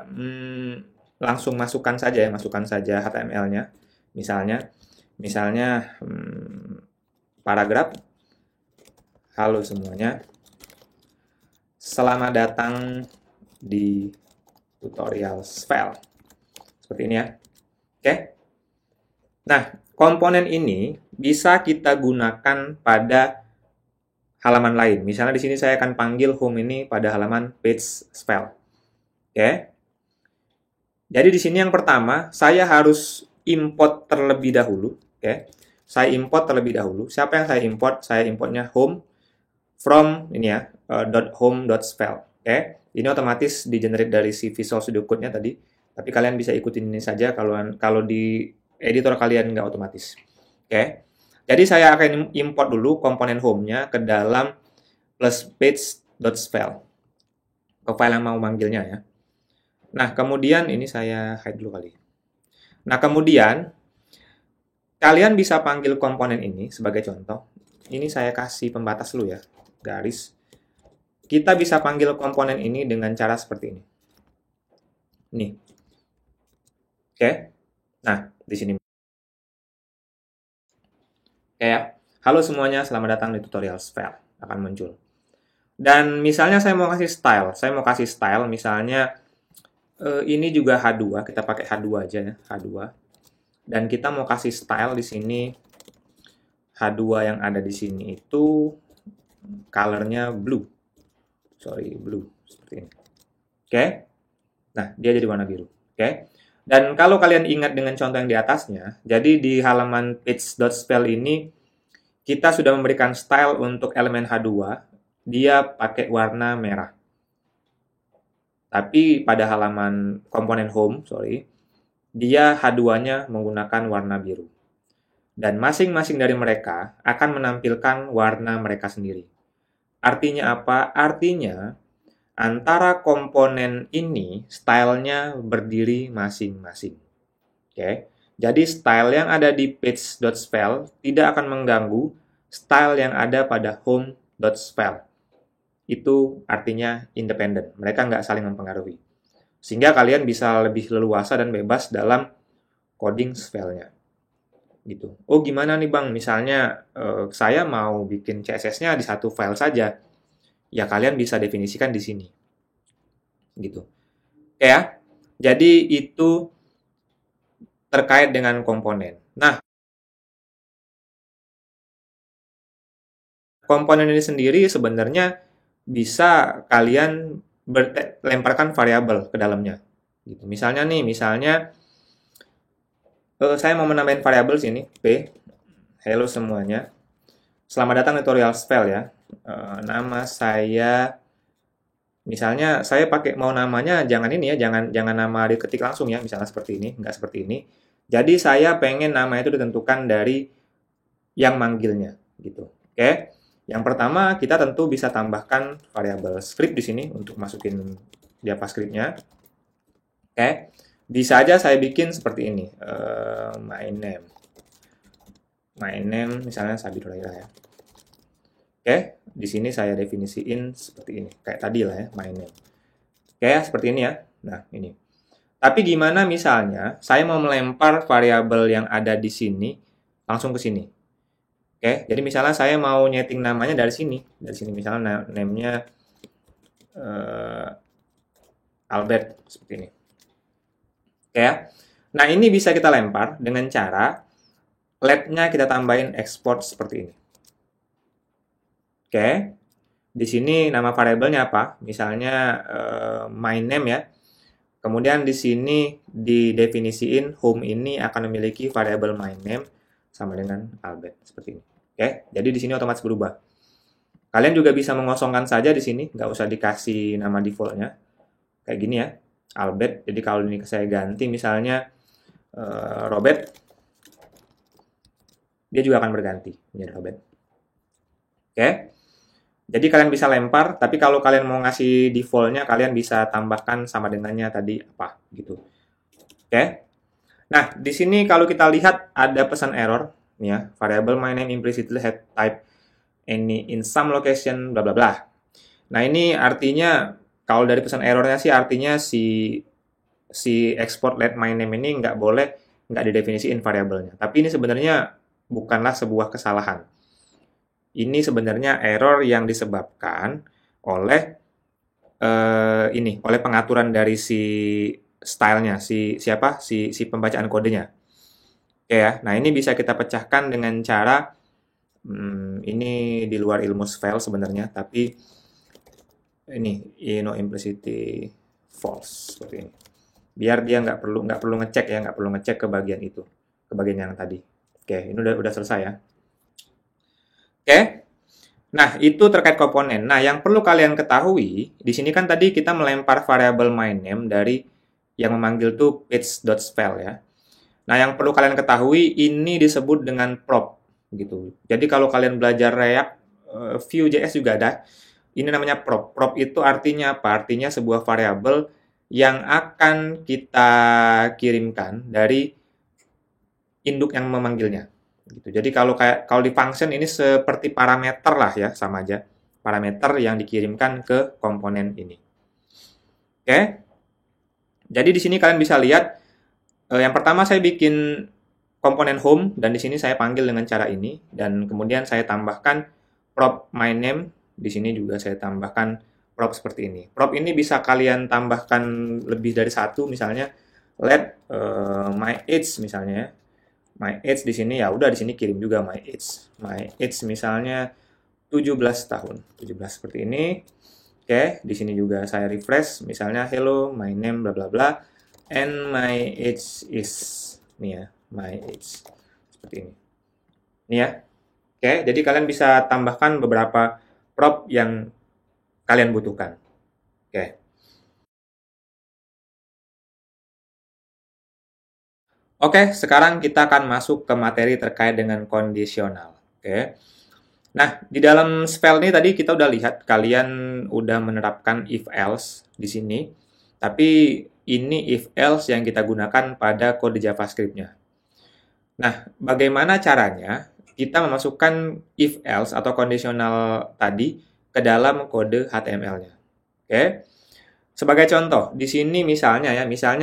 Speaker 1: langsung masukkan saja HTML-nya. Misalnya paragraf. Halo semuanya, selamat datang di tutorial Svelte. Seperti ini ya. Oke. Nah, komponen ini bisa kita gunakan pada halaman lain. Misalnya di sini saya akan panggil home ini pada halaman page Svelte. Oke. Jadi di sini yang pertama, saya harus import terlebih dahulu. Oke. Saya import terlebih dahulu. Siapa yang saya import? Saya importnya home from ini ya, .home.svelte. Oke. Ini otomatis di-generate dari si Visual Studio Code-nya tadi. Tapi kalian bisa ikutin ini saja kalau di editor kalian nggak otomatis. Oke. Jadi saya akan import dulu komponen home-nya ke dalam plus page.svelte. Ke file yang mau manggilnya ya. Nah, kemudian ini saya hide dulu kali. Nah, kemudian kalian bisa panggil komponen ini sebagai contoh. Ini saya kasih pembatas dulu ya, garis. Kita bisa panggil komponen ini dengan cara seperti ini. Nih. Oke. Nah, di sini. Oke ya. Halo semuanya, selamat datang di tutorial Svelte. Akan muncul. Dan misalnya saya mau kasih style. Saya mau kasih style misalnya ini juga H2. Kita pakai H2 aja ya, H2. Dan kita mau kasih style di sini. H2 yang ada di sini itu color-nya blue. Sorry, blue. Seperti ini. Oke. Nah, dia jadi warna biru. Oke. Dan kalau kalian ingat dengan contoh yang di atasnya, jadi di halaman page.svelte ini, kita sudah memberikan style untuk elemen H2, dia pakai warna merah. Tapi pada halaman komponen home, dia H2-nya menggunakan warna biru. Dan masing-masing dari mereka akan menampilkan warna mereka sendiri. Artinya apa? Artinya antara komponen ini stylenya berdiri masing-masing. Oke. Jadi style yang ada di page.spell tidak akan mengganggu style yang ada pada home.spell. Itu artinya independen. Mereka nggak saling mempengaruhi. Sehingga kalian bisa lebih leluasa dan bebas dalam coding spellnya. Gitu. Oh gimana nih Bang, misalnya saya mau bikin CSS-nya di satu file saja. Ya kalian bisa definisikan di sini. Gitu. Oke ya. Jadi itu terkait dengan komponen. Nah, komponen ini sendiri sebenarnya bisa kalian lemparkan variabel ke dalamnya. Gitu. Misalnya nih, saya mau menambahin variabel sini, P. Halo semuanya. Selamat datang tutorial spell ya. Nama saya, misalnya saya pakai mau namanya jangan ini ya, jangan nama diketik langsung ya, misalnya seperti ini, nggak seperti ini. Jadi saya pengen nama itu ditentukan dari yang manggilnya, gitu. Oke. Yang pertama kita tentu bisa tambahkan variabel script di sini untuk masukin JavaScript-nya. Oke. Bisa aja saya bikin seperti ini. My name. My name misalnya Sabit Raila ya. Oke, di sini saya definisiin seperti ini. Kayak tadi lah ya, my name. Oke, seperti ini ya. Nah, ini. Tapi gimana misalnya saya mau melempar variabel yang ada di sini langsung ke sini. Oke, jadi misalnya saya mau nyeting namanya dari sini. Dari sini misalnya name-nya Albert seperti ini. Oke ya. Nah, ini bisa kita lempar dengan cara let-nya kita tambahin export seperti ini. Oke. Di sini nama variabelnya apa? Misalnya my name ya. Kemudian di sini didefinisiin home ini akan memiliki variabel my name sama dengan Albert seperti ini. Oke, jadi di sini otomatis berubah. Kalian juga bisa mengosongkan saja di sini, nggak usah dikasih nama defaultnya. Kayak gini ya, Albert. Jadi kalau ini saya ganti misalnya Robert, dia juga akan berganti menjadi Robert. Oke. Jadi kalian bisa lempar, tapi kalau kalian mau ngasih defaultnya, kalian bisa tambahkan sama dengannya tadi apa gitu. Oke. Nah, di sini kalau kita lihat ada pesan error, nih ya, variable my name implicitly had type any in some location, bla bla bla. Nah, ini artinya kalau dari pesan errornya sih artinya si export let my name ini nggak didefinisiin variabelnya. Tapi ini sebenarnya bukanlah sebuah kesalahan. Ini sebenarnya error yang disebabkan oleh oleh pengaturan dari si stylenya, si pembacaan kodenya. Oke ya, nah ini bisa kita pecahkan dengan cara ini di luar ilmu spell sebenarnya, tapi ini implicitly false seperti ini. Biar dia nggak perlu ngecek ya, nggak perlu ngecek ke bagian itu, ke bagian yang tadi. Oke, ini udah selesai ya. Oke. Nah, itu terkait komponen. Nah, yang perlu kalian ketahui, di sini kan tadi kita melempar variabel my name dari yang memanggil tuh page.spell ya. Nah, yang perlu kalian ketahui, ini disebut dengan prop gitu. Jadi kalau kalian belajar React, Vue.js juga ada. Ini namanya prop. Prop itu artinya apa? Artinya sebuah variabel yang akan kita kirimkan dari induk yang memanggilnya. Gitu. Jadi kalau di function ini seperti parameter lah ya, sama aja. Parameter yang dikirimkan ke komponen ini. Oke. Jadi di sini kalian bisa lihat yang pertama saya bikin komponen home dan di sini saya panggil dengan cara ini dan kemudian saya tambahkan prop my name. Di sini juga saya tambahkan prop seperti ini. Prop ini bisa kalian tambahkan lebih dari satu, misalnya let my age misalnya ya. My age di sini ya udah di sini kirim juga my age. My age misalnya 17 tahun. 17 seperti ini. Oke, di sini juga saya refresh misalnya hello my name bla bla bla and my age is nih ya, my age. Seperti ini. Nih ya. Oke, jadi kalian bisa tambahkan beberapa prop yang kalian butuhkan. Oke. Oke, sekarang kita akan masuk ke materi terkait dengan kondisional. Oke. Nah, di dalam spell ini tadi kita udah lihat kalian udah menerapkan if else di sini. Tapi ini if else yang kita gunakan pada kode JavaScript-nya. Nah, bagaimana caranya kita memasukkan if else atau kondisional tadi ke dalam kode HTML-nya? Oke. Sebagai contoh, di sini misalnya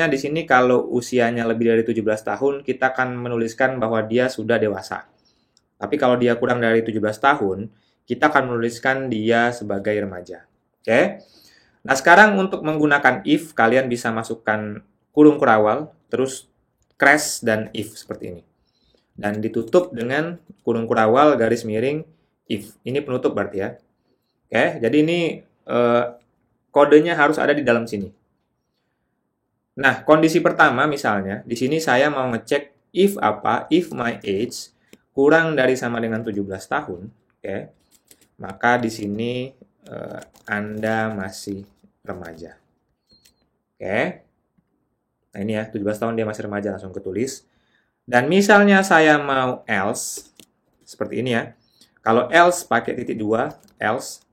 Speaker 1: di sini kalau usianya lebih dari 17 tahun, kita akan menuliskan bahwa dia sudah dewasa. Tapi kalau dia kurang dari 17 tahun, kita akan menuliskan dia sebagai remaja. Oke? Nah, sekarang untuk menggunakan if, kalian bisa masukkan kurung kurawal, terus crash dan if seperti ini. Dan ditutup dengan kurung kurawal garis miring if. Ini penutup berarti ya. Oke, jadi ini kodenya harus ada di dalam sini. Nah, kondisi pertama misalnya, di sini saya mau ngecek if apa? If my age kurang dari sama dengan 17 tahun, oke, maka di sini Anda masih remaja. Oke. Nah, ini ya, 17 tahun dia masih remaja, langsung ketulis. Dan misalnya saya mau else, seperti ini ya. Kalau else pakai titik 2, else.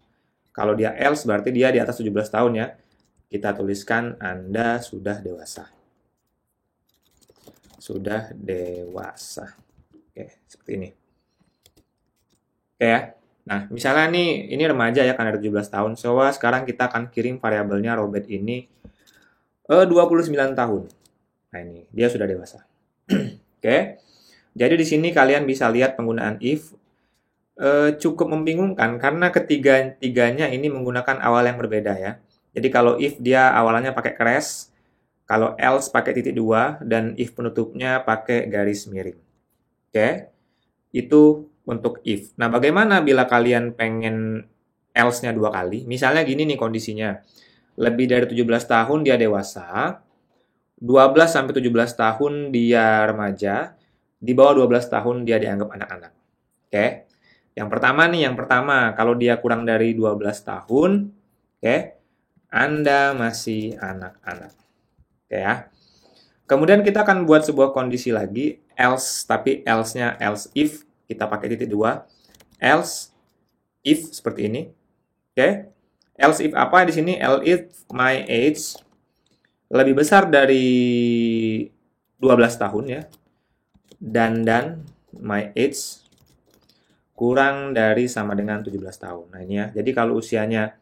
Speaker 1: Kalau dia else berarti dia di atas 17 tahun ya. Kita tuliskan Anda sudah dewasa. Sudah dewasa. Oke, seperti ini. Oke ya. Nah, misalnya nih, ini remaja ya, karena 17 tahun. So, sekarang kita akan kirim variabelnya Robert ini 29 tahun. Nah, ini, dia sudah dewasa. Oke. Jadi di sini kalian bisa lihat penggunaan if cukup membingungkan karena ketiga-tiganya ini menggunakan awal yang berbeda ya. Jadi kalau if dia awalannya pakai crash, kalau else pakai titik 2, dan if penutupnya pakai garis miring. Oke, itu untuk if. Nah, bagaimana bila kalian pengen else-nya 2 kali? Misalnya gini nih kondisinya. Lebih dari 17 tahun dia dewasa, 12 sampai 17 tahun dia remaja, di bawah 12 tahun dia dianggap anak-anak. Oke. Yang pertama, kalau dia kurang dari 12 tahun, oke, Anda masih anak-anak. Oke ya. Kemudian kita akan buat sebuah kondisi lagi, else, tapi else-nya else if, kita pakai titik 2, else if seperti ini. Oke. Else if apa di sini? Else if my age lebih besar dari 12 tahun ya. Dan my age kurang dari sama dengan 17 tahun. Nah, ini ya. Jadi kalau usianya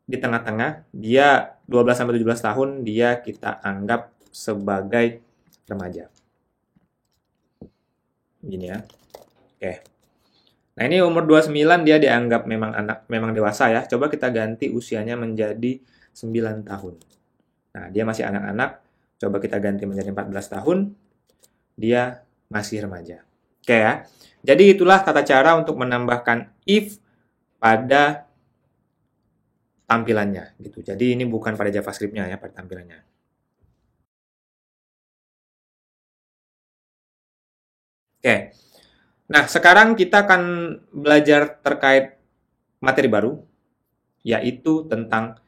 Speaker 1: di tengah-tengah, dia 12 sampai 17 tahun, dia kita anggap sebagai remaja. Gini ya. Oke. Nah, ini umur 29 dia dianggap memang dewasa ya. Coba kita ganti usianya menjadi 9 tahun. Nah, dia masih anak-anak. Coba kita ganti menjadi 14 tahun. Dia masih remaja. Oke ya. Jadi itulah tata cara untuk menambahkan if pada tampilannya gitu. Jadi ini bukan pada JavaScript-nya ya, pada tampilannya. Oke. Nah, sekarang kita akan belajar terkait materi baru, yaitu tentang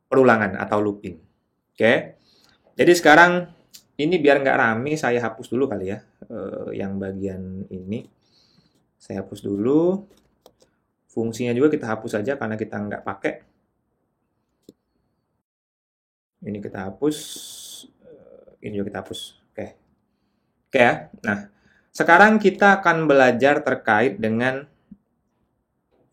Speaker 1: perulangan atau looping. Oke. Jadi sekarang ini biar nggak rame, saya hapus dulu kali ya, yang bagian ini. Saya hapus dulu. Fungsinya juga kita hapus saja karena kita nggak pakai. Ini kita hapus. Ini juga kita hapus. Oke. Oke ya. Nah, sekarang kita akan belajar terkait dengan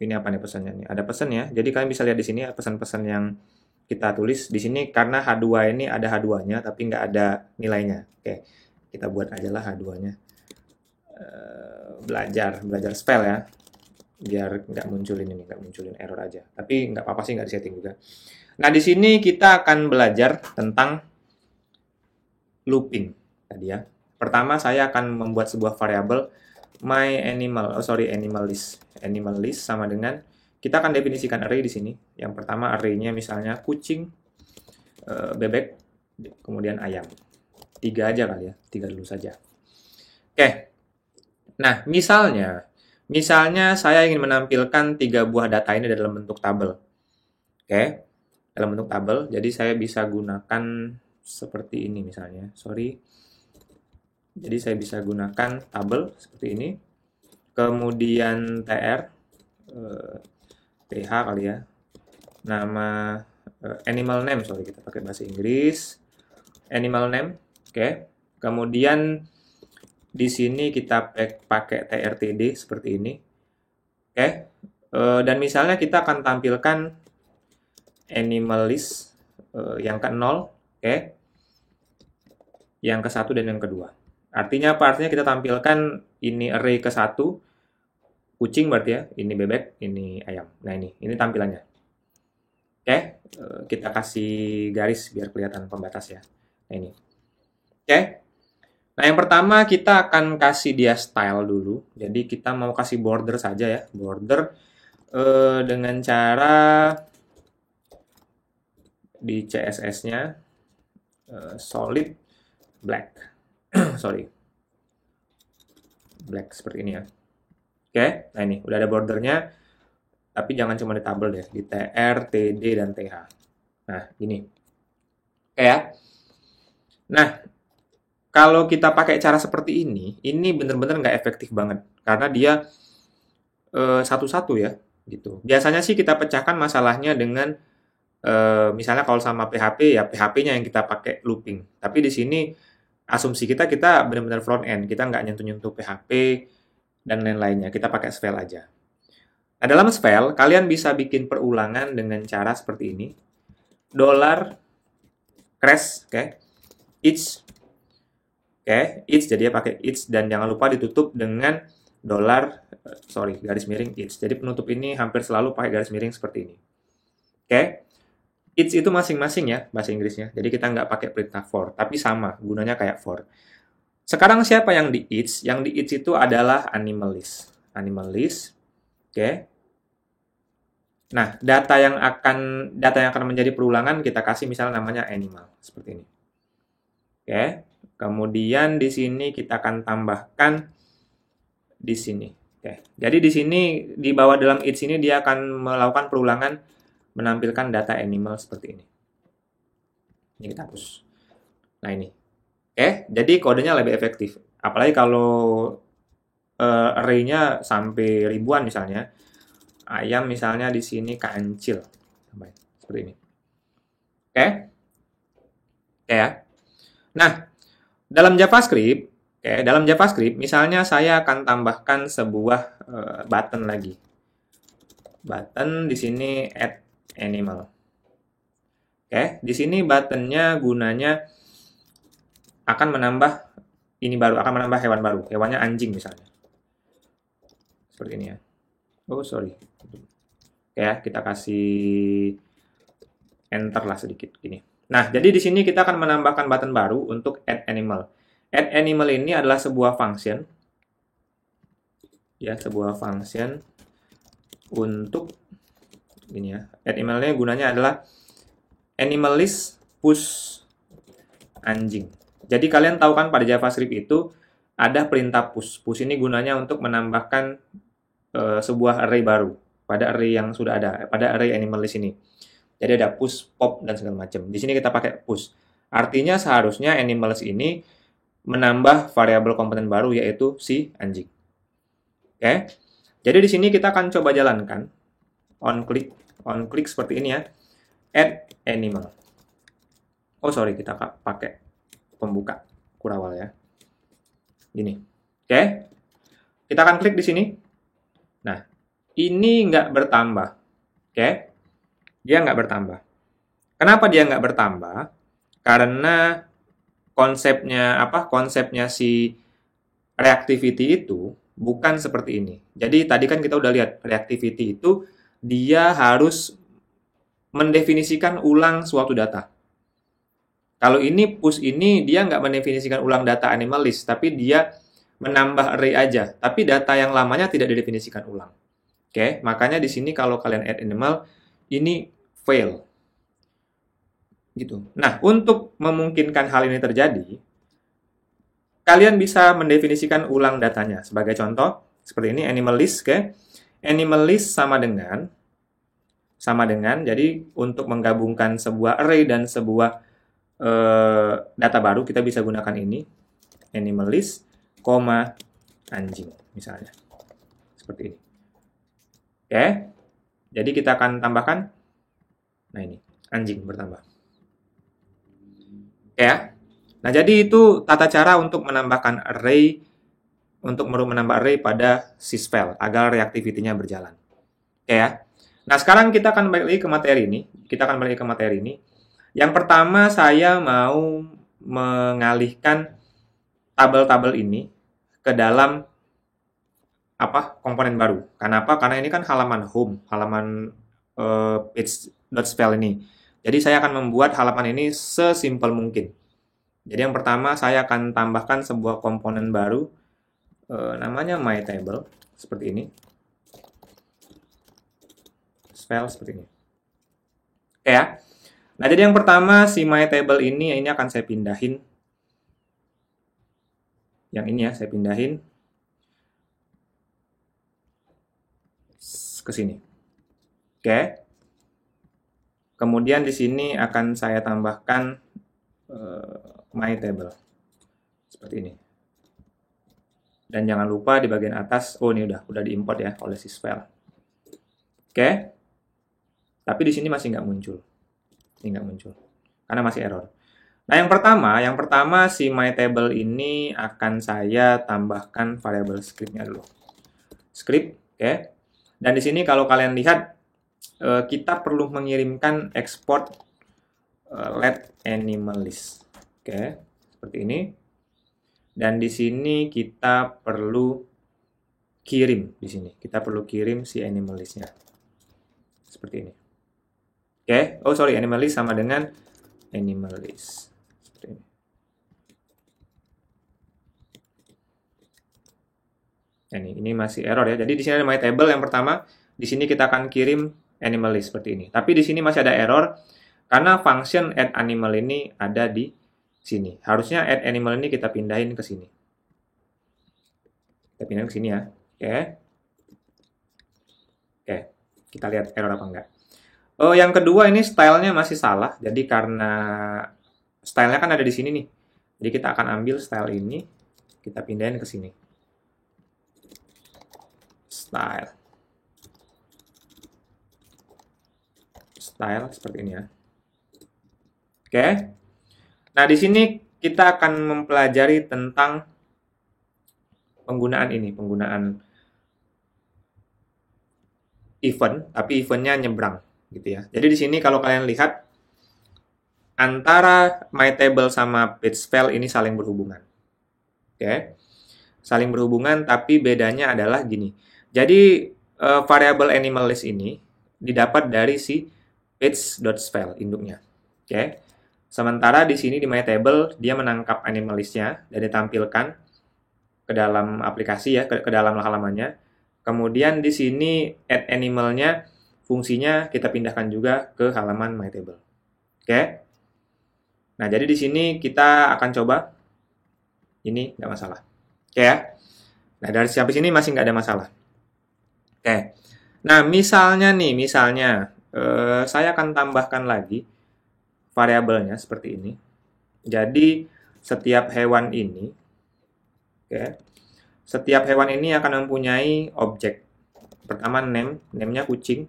Speaker 1: ini apa nih pesannya nih? Ada pesan ya. Jadi kalian bisa lihat di sini pesan-pesan yang kita tulis di sini karena H2 ini ada H2-nya tapi nggak ada nilainya. Oke. Kita buat aja lah H2-nya. Belajar spell ya. Biar nggak munculin error aja. Tapi nggak apa-apa sih, nggak disetting juga. Nah, di sini kita akan belajar tentang looping tadi ya. Pertama, saya akan membuat sebuah variabel animal list. Animal list sama dengan kita akan definisikan array di sini. Yang pertama array-nya misalnya kucing, bebek, kemudian ayam. 3 aja kali ya, 3 dulu saja. Oke. Nah, misalnya saya ingin menampilkan 3 buah data ini dalam bentuk tabel. Oke. Dalam bentuk tabel, jadi saya bisa gunakan seperti ini misalnya. Sorry. Jadi saya bisa gunakan tabel seperti ini. Kemudian tr, th kali ya. Nama animal name, sorry kita pakai bahasa Inggris. Animal name, oke. Kemudian di sini kita pakai trtd seperti ini, oke. Dan misalnya kita akan tampilkan animal list yang ke-0, oke. Yang ke-1 dan yang kedua. Artinya apa? Artinya kita tampilkan ini array ke-1, kucing berarti ya, ini bebek, ini ayam. Nah ini tampilannya. Oke, kita kasih garis biar kelihatan pembatas ya. Nah ini. Oke. Nah yang pertama kita akan kasih dia style dulu. Jadi kita mau kasih border saja ya, border dengan cara di CSS-nya solid black. Sorry. Black seperti ini ya. Oke, nah ini udah ada bordernya. Tapi jangan cuma di tabel deh, di TR, TD, dan TH. Nah, ini. Oke ya. Nah, kalau kita pakai cara seperti ini bener-bener nggak efektif banget. Karena dia satu-satu ya, gitu. Biasanya sih kita pecahkan masalahnya dengan, misalnya kalau sama PHP, ya PHP-nya yang kita pakai looping. Tapi di sini, asumsi kita benar-benar front end. Kita nggak nyentuh-nyentuh PHP, dan lain-lainnya. Kita pakai Svelte aja. Nah, dalam Svelte, kalian bisa bikin perulangan dengan cara seperti ini. $crash, oke. Each, oke. Each, jadi ya pakai each, dan jangan lupa ditutup dengan garis miring each. Jadi penutup ini hampir selalu pakai garis miring seperti ini. Oke. Each itu masing-masing ya, bahasa Inggrisnya. Jadi kita nggak pakai perintah for, tapi sama, gunanya kayak for. Sekarang siapa yang di each? Yang di each itu adalah animal list. Animal list. Oke. Nah, data yang akan menjadi perulangan kita kasih misalnya namanya animal seperti ini. Oke. Kemudian di sini kita akan tambahkan di sini. Oke. Jadi di sini di bawah dalam each ini dia akan melakukan perulangan menampilkan data animal seperti ini. Ini kita hapus. Nah, ini. Oke, jadi kodenya lebih efektif. Apalagi kalau array-nya sampai ribuan misalnya. Ayam misalnya di sini kancil. Seperti ini. Oke. Oke ya. Nah, dalam JavaScript misalnya saya akan tambahkan sebuah button lagi. Button di sini add animal. Oke, di sini buttonnya gunanya akan menambah hewan baru. Hewannya anjing misalnya. Seperti ini ya. Oh, sorry. Oke ya, kita kasih enter lah sedikit gini. Nah, jadi di sini kita akan menambahkan button baru untuk add animal. Add animal ini adalah sebuah function. Ya, sebuah function untuk ini ya. Add animal-nya gunanya adalah animal list push anjing. Jadi kalian tahu kan pada JavaScript itu ada perintah push. Push ini gunanya untuk menambahkan sebuah array baru pada array yang sudah ada, pada array animal list ini. Jadi ada push, pop, dan segala macam. Di sini kita pakai push. Artinya seharusnya animal list ini menambah variabel komponen baru yaitu si anjing. Oke. Jadi di sini kita akan coba jalankan on click seperti ini ya. Add animal. Oh sorry, kita pakai pembuka kurawal ya. Gini. Oke. Kita akan klik di sini. Nah, ini nggak bertambah. Oke. Dia nggak bertambah. Kenapa dia nggak bertambah? Karena konsepnya si reactivity itu bukan seperti ini. Jadi tadi kan kita udah lihat reactivity itu dia harus mendefinisikan ulang suatu data. Kalau ini push ini dia nggak mendefinisikan ulang data animal list, tapi dia menambah array aja. Tapi data yang lamanya tidak didefinisikan ulang. Oke, makanya di sini kalau kalian add animal ini fail. Gitu. Nah, untuk memungkinkan hal ini terjadi, kalian bisa mendefinisikan ulang datanya. Sebagai contoh, seperti ini animal list, oke. Animal list sama dengan jadi untuk menggabungkan sebuah array dan sebuah data baru kita bisa gunakan ini animal list, koma, anjing, misalnya. Seperti ini. Oke, jadi kita akan tambahkan, nah ini, anjing bertambah. Oke ya. Nah, jadi itu tata cara untuk menambahkan array, menambah array pada sysfile, agar reactivity-nya berjalan. Oke ya. Nah, sekarang kita akan balik lagi ke materi ini. Yang pertama, saya mau mengalihkan tabel-tabel ini ke dalam komponen baru. Kenapa? Karena ini kan halaman home, halaman page.spell ini. Jadi saya akan membuat halaman ini sesimpel mungkin. Jadi yang pertama saya akan tambahkan sebuah komponen baru, namanya myTable, seperti ini. Spell seperti ini. Oke ya. Nah, jadi yang pertama si myTable ini akan saya pindahin. Yang ini ya, saya pindahin ke sini. Oke. Kemudian di sini akan saya tambahkan myTable. Seperti ini. Dan jangan lupa di bagian atas, oh ini udah diimport ya oleh sysfile. Oke. Tapi di sini masih nggak muncul. Ini nggak muncul. Karena masih error. Nah, yang pertama si myTable ini akan saya tambahkan variabel script-nya dulu. Script, oke. Dan di sini kalau kalian lihat, kita perlu mengirimkan export let animal list. Oke, seperti ini. Dan di sini kita perlu kirim di sini. Kita perlu kirim si animal list-nya. Seperti ini. Oke, oh sorry, animal list sama dengan animal list. Seperti ini. Nah, ini masih error ya. Jadi di sini ada myTable yang pertama. Di sini kita akan kirim animal list seperti ini. Tapi di sini masih ada error karena function add animal ini ada di sini. Harusnya add animal ini kita pindahin ke sini. Kita pindahin ke sini ya. Oke. Oke. Kita lihat error apa enggak. Oh, yang kedua ini stylenya masih salah. Jadi karena stylenya kan ada di sini nih. Jadi kita akan ambil style ini, kita pindahin ke sini. Style seperti ini ya. Oke. Nah, di sini kita akan mempelajari tentang penggunaan event, tapi eventnya nyebrang gitu ya. Jadi di sini kalau kalian lihat antara myTable sama page.spell ini saling berhubungan. Oke. Saling berhubungan, tapi bedanya adalah gini. Jadi variabel animal list ini didapat dari si page.spell induknya. Oke. Sementara di sini di myTable dia menangkap animal list-nya dan ditampilkan ke dalam aplikasi ya, ke dalam halamannya. Kemudian di sini add animal-nya fungsinya kita pindahkan juga ke halaman myTable. Oke. Nah, jadi di sini kita akan coba. Ini nggak masalah. Oke ya. Nah, dari sampai sini masih nggak ada masalah. Oke. Nah, misalnya saya akan tambahkan lagi variabelnya seperti ini. Jadi, setiap hewan ini, setiap hewan ini akan mempunyai objek. Pertama name-nya kucing.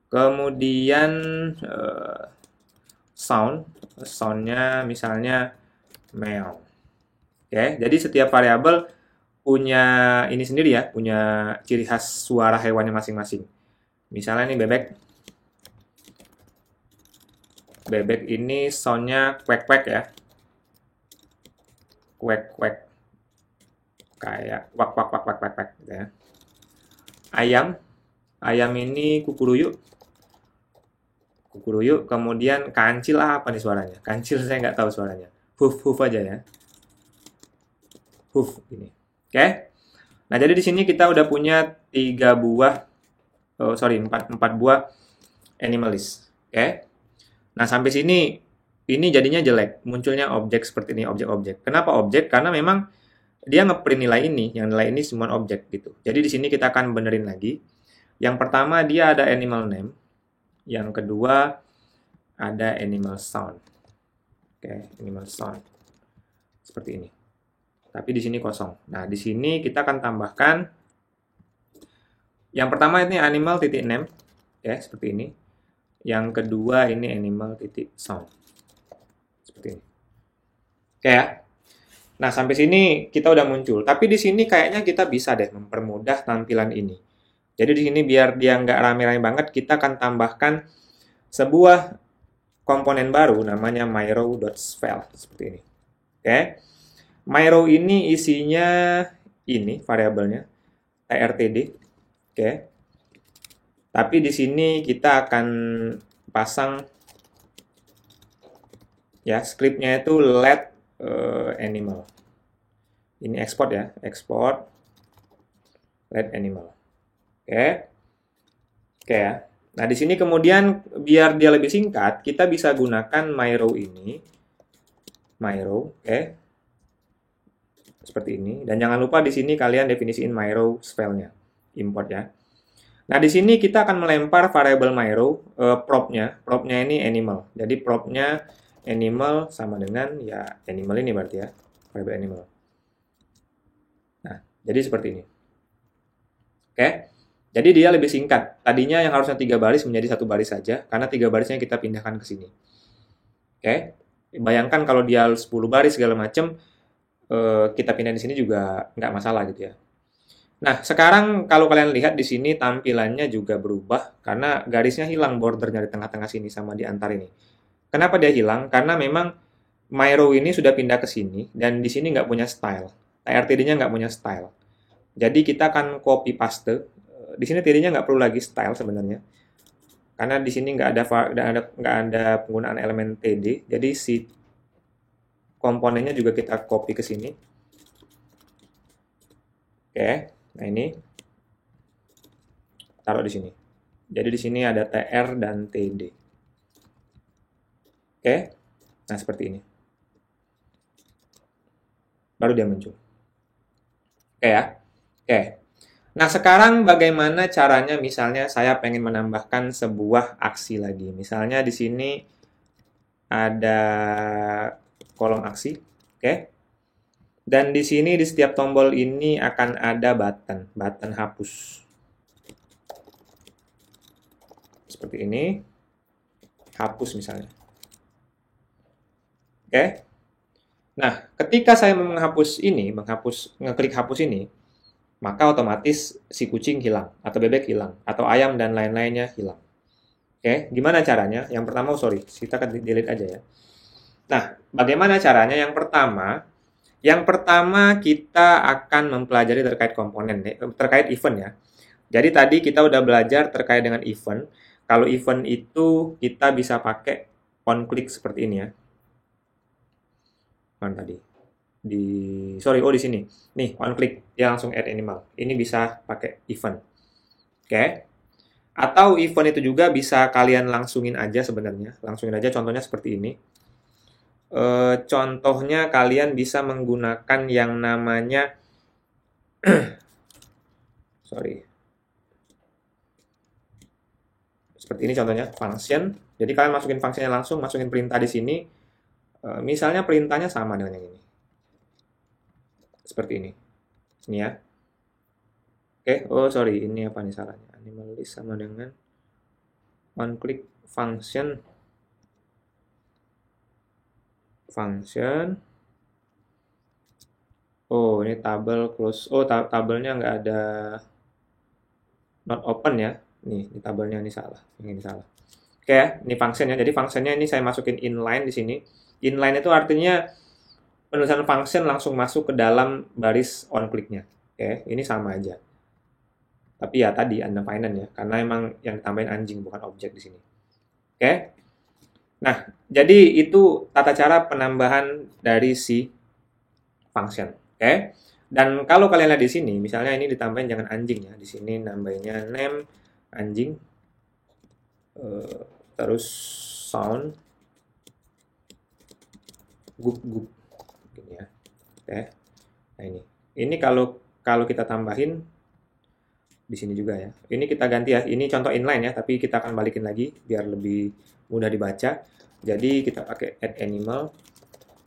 Speaker 1: Kemudian sound-nya misalnya meow. Oke, jadi setiap variabel punya ini sendiri ya, punya ciri khas suara hewannya masing-masing. Misalnya nih bebek ini soundnya quack-quack ya. Quack-quack. Kayak wak-wak-wak-wak-wak gitu ya. Ayam ini kukuruyuk. Kemudian kancil apa nih suaranya? Kancil saya nggak tahu suaranya. Huf aja ya. Huf ini. Oke. Nah, jadi di sini kita udah punya 4 buah animal list. Oke. Nah, sampai sini ini jadinya jelek. Munculnya objek seperti ini, objek-objek. Kenapa objek? Karena memang dia ngeprint nilai ini, yang nilai ini semua objek gitu. Jadi di sini kita akan benerin lagi. Yang pertama dia ada animal name. Yang kedua ada animal sound. Oke, animal sound. Seperti ini. tapi di sini kosong. Nah, di sini kita akan tambahkan yang pertama ini animal titik name, ya seperti ini. Yang kedua ini animal titik sound, seperti ini. Oke ya. Nah, sampai sini kita udah muncul. Tapi di sini kayaknya kita bisa deh mempermudah tampilan ini. Jadi di sini biar dia nggak rame-rame banget, kita akan tambahkan sebuah komponen baru namanya myrow.spell seperti ini. Oke. Myrow ini isinya ini variabelnya trtd. Oke. Tapi di sini kita akan pasang ya scriptnya itu let animal. Ini export ya, export let animal. Oke. Oke ya. Nah, di sini kemudian biar dia lebih singkat, kita bisa gunakan myrow ini. Myrow, oke. Seperti ini. Dan jangan lupa di sini kalian definisiin myrow spellnya. Import ya. Nah, di sini kita akan melempar variabel myrow propnya. Propnya ini animal. Jadi propnya animal sama dengan ya animal ini berarti ya. Variabel animal. Nah, jadi seperti ini. Oke. Jadi dia lebih singkat. Tadinya yang harusnya 3 baris menjadi 1 baris saja, karena 3 barisnya kita pindahkan ke sini. Oke. Bayangkan kalau dia 10 baris segala macam, kita pindah di sini juga nggak masalah gitu ya. Nah, sekarang kalau kalian lihat di sini tampilannya juga berubah, karena garisnya hilang bordernya di tengah-tengah sini sama di antar ini. Kenapa dia hilang? Karena memang myrow ini sudah pindah ke sini, dan di sini nggak punya style. TRTD-nya nggak punya style. Jadi kita akan copy paste. Di sini TD-nya nggak perlu lagi style sebenarnya. Karena di sini nggak ada penggunaan elemen TD. Jadi si komponennya juga kita copy ke sini. Oke, nah ini taruh di sini. Jadi di sini ada TR dan TD. Oke, nah seperti ini. Baru dia muncul. Oke ya. Oke. Nah, sekarang bagaimana caranya misalnya saya pengen menambahkan sebuah aksi lagi. Misalnya di sini ada kolom aksi, oke. Dan di sini di setiap tombol ini akan ada button hapus. Seperti ini. Hapus misalnya. Oke. Nah, ketika saya ngeklik hapus ini, maka otomatis si kucing hilang, atau bebek hilang, atau ayam dan lain-lainnya hilang. Oke, gimana caranya? Yang pertama, kita akan delete aja ya. Nah, bagaimana caranya? Yang pertama kita akan mempelajari terkait komponen, terkait event ya. Jadi tadi kita udah belajar terkait dengan event. Kalau event itu kita bisa pakai on click seperti ini ya. Mana tadi? Di sini. Nih, on click dia langsung add animal. Ini bisa pakai event. Oke. Atau event itu juga bisa kalian langsungin aja sebenarnya. Langsungin aja contohnya seperti ini. Contohnya kalian bisa menggunakan yang namanya seperti ini contohnya function. Jadi kalian masukin functionnya langsung, masukin perintah di sini. Misalnya perintahnya sama dengan yang ini. Seperti ini. Ini ya. Oke, ini apa nih salahnya? Animal list sama dengan on click function. Oh, ini tabel close. Oh, tabelnya nggak ada not open ya. Nih, di tabelnya ini salah. Yang ini salah. Oke ya, ini functionnya. Jadi functionnya ini saya masukin inline di sini. Inline itu artinya penulisan function langsung masuk ke dalam baris on click-nya. Oke, ini sama aja. Tapi ya tadi undefined ya, karena emang yang ditambahin anjing bukan objek di sini. Oke. Nah, jadi itu tata cara penambahan dari si function. Oke. Dan kalau kalian lihat di sini, misalnya ini ditambahin jangan anjing ya. Di sini nambahinnya name anjing. Terus sound guk gini ya. Oke. Nah ini kalau kita tambahin di sini juga ya. Ini kita ganti ya. Ini contoh inline ya, tapi kita akan balikin lagi biar lebih mudah dibaca. Jadi kita pakai add animal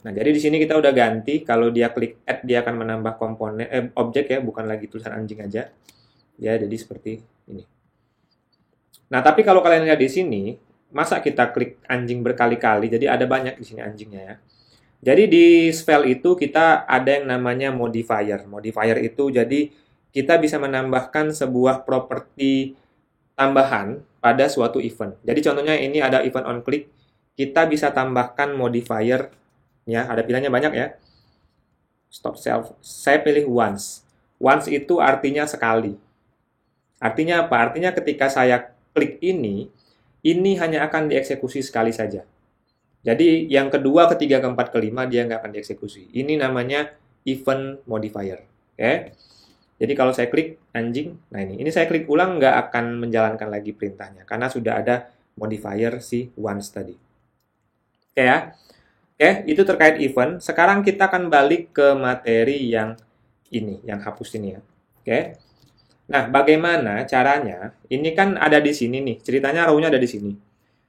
Speaker 1: Nah, jadi di sini kita udah ganti, kalau dia klik add, dia akan menambah komponen, objek ya, bukan lagi tulisan anjing aja. Ya, jadi seperti ini. Nah, tapi kalau kalian lihat di sini, masa kita klik anjing berkali-kali, jadi ada banyak di sini anjingnya ya. Jadi di Svelte itu kita ada yang namanya modifier. Modifier itu jadi kita bisa menambahkan sebuah properti tambahan pada suatu event. Jadi contohnya ini ada event on click, kita bisa tambahkan modifier ya, ada pilihannya banyak ya. Stop self, saya pilih once. Once itu artinya sekali. Artinya apa? Artinya ketika saya klik ini hanya akan dieksekusi sekali saja. Jadi yang kedua, ketiga, keempat, kelima dia nggak akan dieksekusi. Ini namanya event modifier. Oke? Jadi kalau saya klik anjing, nah ini saya klik ulang nggak akan menjalankan lagi perintahnya karena sudah ada modifier si once tadi. Oke ya? Oke, itu terkait event. Sekarang kita akan balik ke materi yang ini, yang hapus ini ya. Oke. Nah, bagaimana caranya? Ini kan ada di sini nih, ceritanya row-nya ada di sini.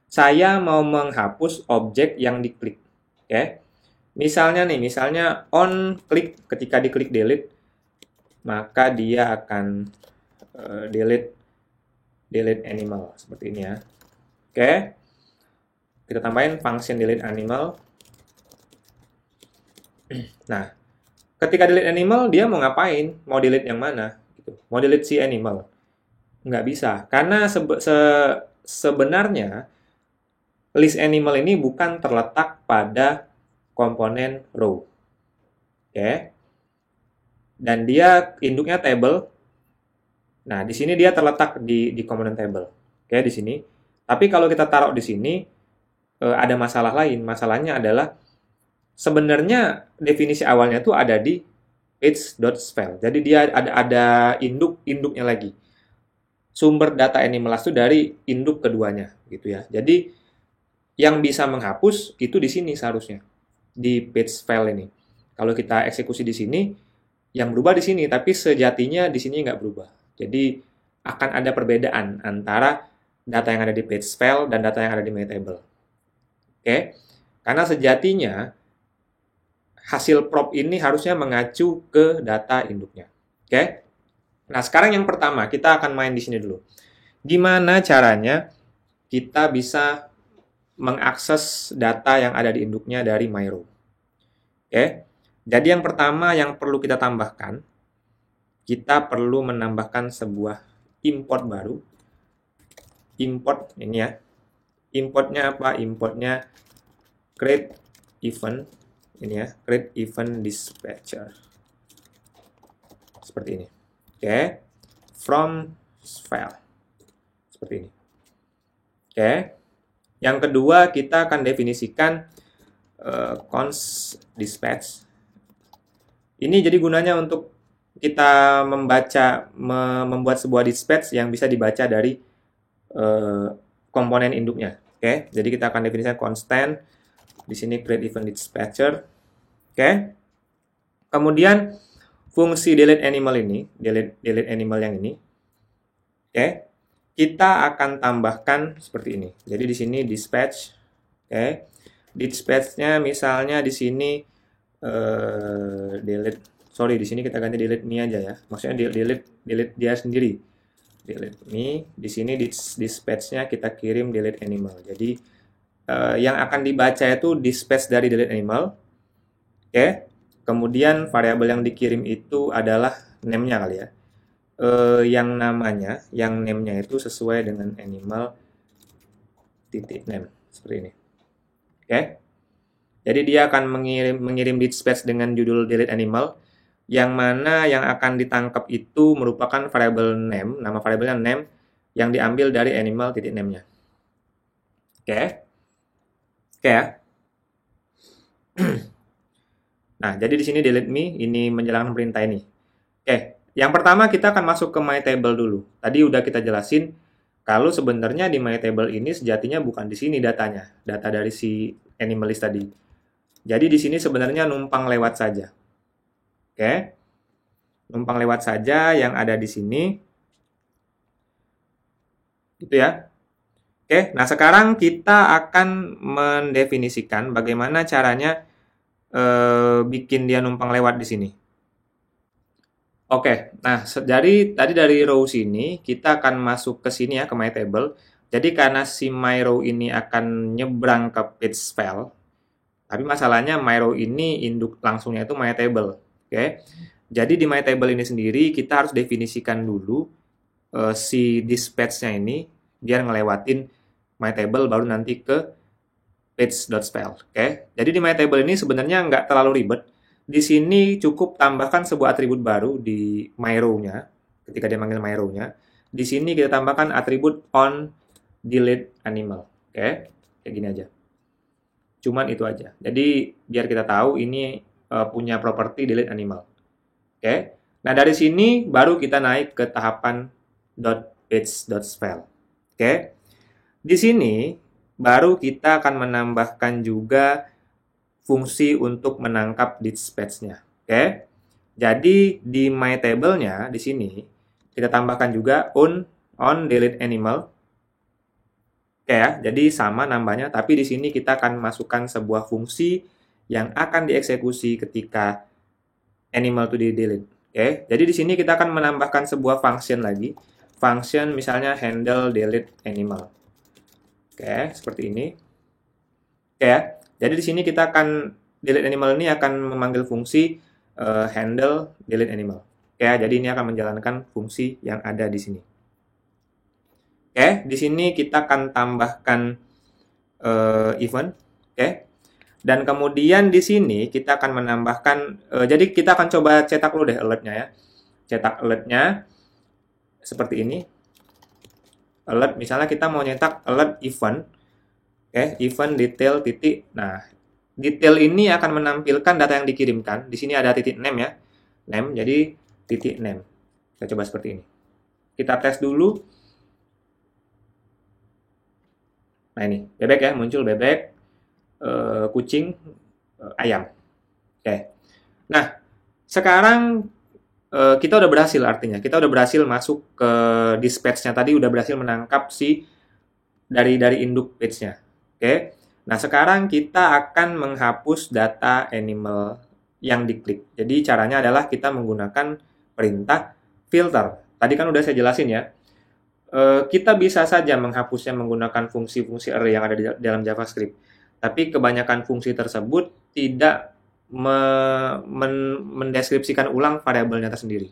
Speaker 1: Saya mau menghapus objek yang diklik. Oke. Misalnya on klik, ketika diklik delete, maka dia akan delete animal seperti ini ya. Oke. Kita tambahin function delete animal. Nah, ketika delete animal, dia mau ngapain? Mau delete yang mana? Gitu. Mau delete si animal? Nggak bisa. Karena sebenarnya list animal ini bukan terletak pada komponen row. Oke. Dan dia induknya table. Nah, di sini dia terletak di komponen table. Oke, di sini. Tapi kalau kita taruh di sini, ada masalah lain. Masalahnya adalah sebenarnya definisi awalnya tuh ada di page.svelte. Jadi dia ada induknya lagi. Sumber data animal itu dari induk keduanya gitu ya. Jadi yang bisa menghapus itu di sini seharusnya di page file ini. Kalau kita eksekusi di sini, yang berubah di sini, tapi sejatinya di sini nggak berubah. Jadi akan ada perbedaan antara data yang ada di page file dan data yang ada di mytable. Oke, karena sejatinya hasil prop ini harusnya mengacu ke data induknya. Oke. Nah, sekarang yang pertama, kita akan main di sini dulu. Gimana caranya kita bisa mengakses data yang ada di induknya dari myrow? Oke. Jadi yang pertama yang perlu kita tambahkan, kita perlu menambahkan sebuah import baru. Import ini ya. Importnya apa? Importnya create event. Ini ya, create event dispatcher. Seperti ini. Oke. From file. Seperti ini. Oke. Yang kedua, kita akan definisikan const dispatch. Ini jadi gunanya untuk kita membuat sebuah dispatch yang bisa dibaca dari komponen induknya. Oke, jadi kita akan definisikan constant di sini create event dispatcher. Oke. Kemudian fungsi delete animal ini, delete animal yang ini. Oke. Kita akan tambahkan seperti ini. Jadi di sini dispatch. Oke. Dispatch-nya misalnya di sini delete. Sorry, di sini kita ganti delete me aja ya. Maksudnya delete dia sendiri. Delete me. Di sini dispatch-nya kita kirim delete animal. Jadi yang akan dibaca itu dispatch dari delete animal. Oke. Kemudian variabel yang dikirim itu adalah name-nya kali ya. Yang name-nya itu sesuai dengan animal titik name seperti ini. Oke. Jadi dia akan mengirim dispatch dengan judul delete animal, yang mana yang akan ditangkap itu merupakan variabel name, nama variabelnya name, yang diambil dari animal titik name-nya. Oke. Oke ya. Nah, jadi di sini delete me, ini menjalankan perintah ini. Oke, yang pertama kita akan masuk ke mytable dulu. Tadi udah kita jelasin kalau sebenarnya di mytable ini sejatinya bukan di sini datanya, data dari si animal list tadi. Jadi di sini sebenarnya numpang lewat saja. Oke. Numpang lewat saja yang ada di sini. Gitu ya. Oke, nah sekarang kita akan mendefinisikan bagaimana caranya bikin dia numpang lewat di sini. Oke, nah jadi tadi dari row sini kita akan masuk ke sini ya, ke my table. Jadi karena si my row ini akan nyebrang ke page file, tapi masalahnya my row ini induk langsungnya itu my table. Oke. Jadi di my table ini sendiri kita harus definisikan dulu si dispatch-nya ini biar ngelewatin my table baru nanti ke page.style. Oke. Jadi di my table ini sebenarnya nggak terlalu ribet. Di sini cukup tambahkan sebuah atribut baru di my row-nya. Ketika dia manggil my row-nya. Di sini kita tambahkan atribut on delete animal. Oke. Kayak gini aja. Cuman itu aja. Jadi biar kita tahu ini punya properti delete animal. Oke. Nah dari sini baru kita naik ke tahapan .page.style. Oke. Di sini baru kita akan menambahkan juga fungsi untuk menangkap dispatch-nya. Oke. Jadi di my table-nya di sini kita tambahkan juga on delete animal. Oke ya, jadi sama nambahnya, tapi di sini kita akan masukkan sebuah fungsi yang akan dieksekusi ketika animal itu di-delete. Oke, jadi di sini kita akan menambahkan sebuah function lagi. Function misalnya handle delete animal. Oke, seperti ini. Oke ya, jadi di sini kita akan delete animal ini akan memanggil fungsi handle delete animal. Oke, jadi ini akan menjalankan fungsi yang ada di sini. Oke, di sini kita akan tambahkan event. Oke, dan kemudian di sini kita akan menambahkan. Jadi kita akan coba cetak dulu deh alert-nya ya. Cetak alert-nya seperti ini. Alert, misalnya kita mau nyetak alert event. Oke, event detail titik. Nah, detail ini akan menampilkan data yang dikirimkan. Di sini ada titik name ya. Name, jadi titik name. Kita coba seperti ini. Kita tes dulu. Nah ini, bebek ya, muncul bebek, kucing, ayam. Oke. Nah, sekarang kita udah berhasil artinya. Kita udah berhasil masuk ke dispatch-nya tadi, udah berhasil menangkap si dari induk page-nya. Oke. Nah, sekarang kita akan menghapus data animal yang diklik. Jadi caranya adalah kita menggunakan perintah filter. Tadi kan udah saya jelasin ya. Kita bisa saja menghapusnya menggunakan fungsi-fungsi array yang ada di dalam JavaScript. Tapi kebanyakan fungsi tersebut tidak mendeskripsikan ulang variabelnya tersendiri.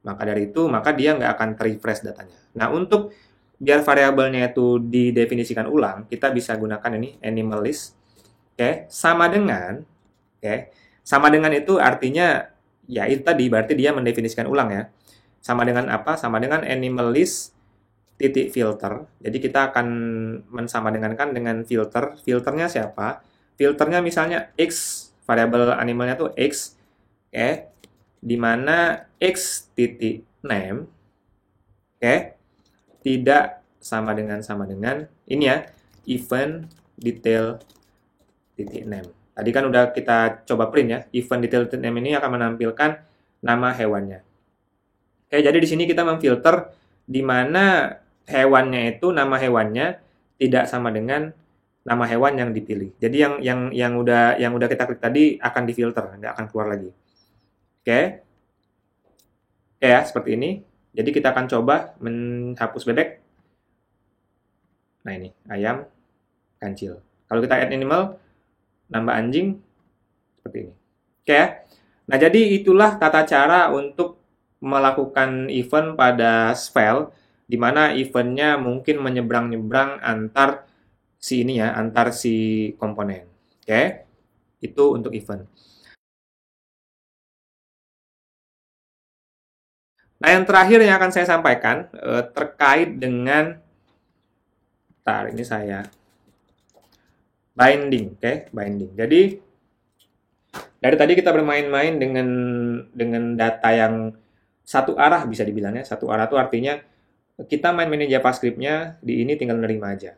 Speaker 1: Maka dari itu, maka dia nggak akan terrefresh datanya. Nah, untuk biar variabelnya itu didefinisikan ulang, kita bisa gunakan ini, animal list. Oke, sama dengan, itu artinya, ya itu tadi, berarti dia mendefinisikan ulang ya. Sama dengan apa? Sama dengan animal list titik filter. Jadi kita akan mensamadengankan dengan filter. Filternya siapa? Filternya misalnya x, variabel animalnya tuh x, di mana x titik name, tidak sama dengan ini ya, event detail titik name. Tadi kan udah kita coba print ya, event detail titik name ini akan menampilkan nama hewannya. Jadi di sini kita memfilter di mana hewannya itu, nama hewannya tidak sama dengan nama hewan yang dipilih. Jadi yang udah kita klik tadi akan difilter, nggak akan keluar lagi. Oke ya, seperti ini. Jadi kita akan coba menghapus bebek. Nah ini, ayam, kancil. Kalau kita add animal, nambah anjing, seperti ini. Oke ya. Nah jadi itulah tata cara untuk melakukan event pada Svelte, di mana eventnya mungkin menyeberang-nyebrang antar si ini ya, antar si komponen. Oke, itu untuk event. Nah, yang terakhir yang akan saya sampaikan terkait dengan, ini saya binding, binding. Jadi dari tadi kita bermain-main dengan data yang satu arah bisa dibilangnya. Satu arah itu artinya kita main-mainin JavaScript-nya, di ini tinggal nerima aja.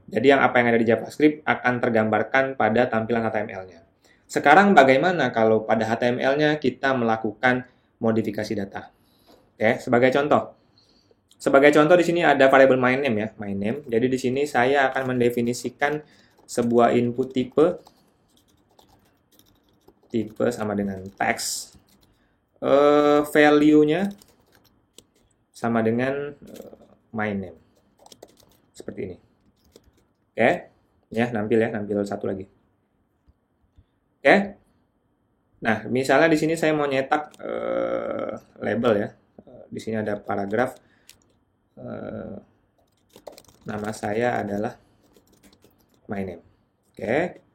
Speaker 1: Jadi apa yang ada di JavaScript akan tergambarkan pada tampilan HTML-nya. Sekarang bagaimana kalau pada HTML-nya kita melakukan modifikasi data? Sebagai contoh. Di sini ada variabel myname ya, myname. Jadi di sini saya akan mendefinisikan sebuah input tipe tipe sama dengan text, value-nya sama dengan my name, seperti ini. Oke, ya nampil satu lagi. Oke, nah misalnya di sini saya mau nyetak label ya, di sini ada paragraf, nama saya adalah my name. Oke.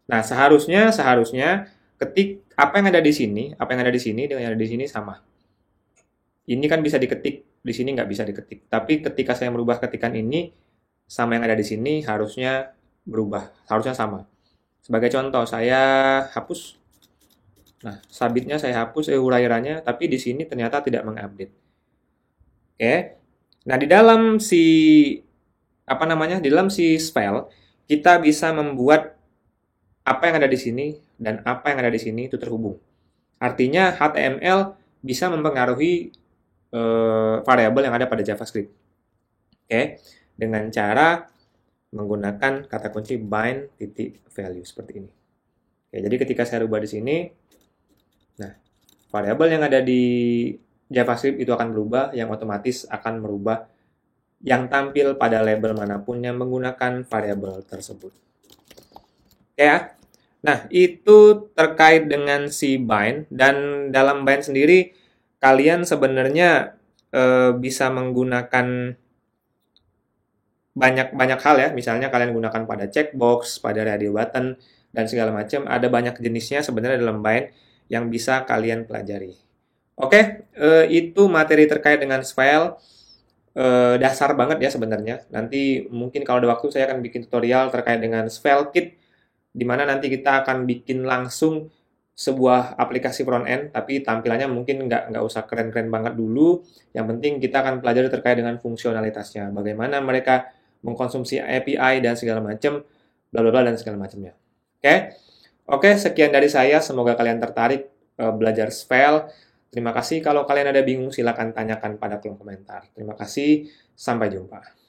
Speaker 1: Nah, seharusnya ketik apa yang ada di sini dengan yang ada di sini sama. Ini kan bisa diketik, di sini nggak bisa diketik. Tapi ketika saya merubah ketikan ini sama yang ada di sini harusnya berubah, harusnya sama. Sebagai contoh, saya hapus. Nah, sabitnya saya hapus hurairannya, tapi di sini ternyata tidak mengupdate. Oke. Nah, di dalam si spell kita bisa membuat apa yang ada di sini dan apa yang ada di sini itu terhubung. Artinya HTML bisa mempengaruhi variabel yang ada pada JavaScript. Oke, dengan cara menggunakan kata kunci bind.value seperti ini. Oke, jadi ketika saya rubah di sini, nah, variabel yang ada di JavaScript itu akan berubah, yang otomatis akan merubah yang tampil pada label manapun yang menggunakan variabel tersebut. Oke ya. Nah, itu terkait dengan si bind, dan dalam bind sendiri kalian sebenarnya bisa menggunakan banyak hal ya. Misalnya kalian gunakan pada checkbox, pada radio button, dan segala macam. Ada banyak jenisnya sebenarnya dalam bind yang bisa kalian pelajari. Oke, itu materi terkait dengan Svelte. Dasar banget ya sebenarnya. Nanti mungkin kalau ada waktu saya akan bikin tutorial terkait dengan SvelteKit, di mana nanti kita akan bikin langsung sebuah aplikasi front end, tapi tampilannya mungkin nggak usah keren-keren banget dulu. Yang penting kita akan pelajari terkait dengan fungsionalitasnya, bagaimana mereka mengkonsumsi API dan segala macam, bla bla bla dan segala macamnya. Oke, sekian dari saya. Semoga kalian tertarik belajar Svelte. Terima kasih. Kalau kalian ada bingung, silakan tanyakan pada kolom komentar. Terima kasih. Sampai jumpa.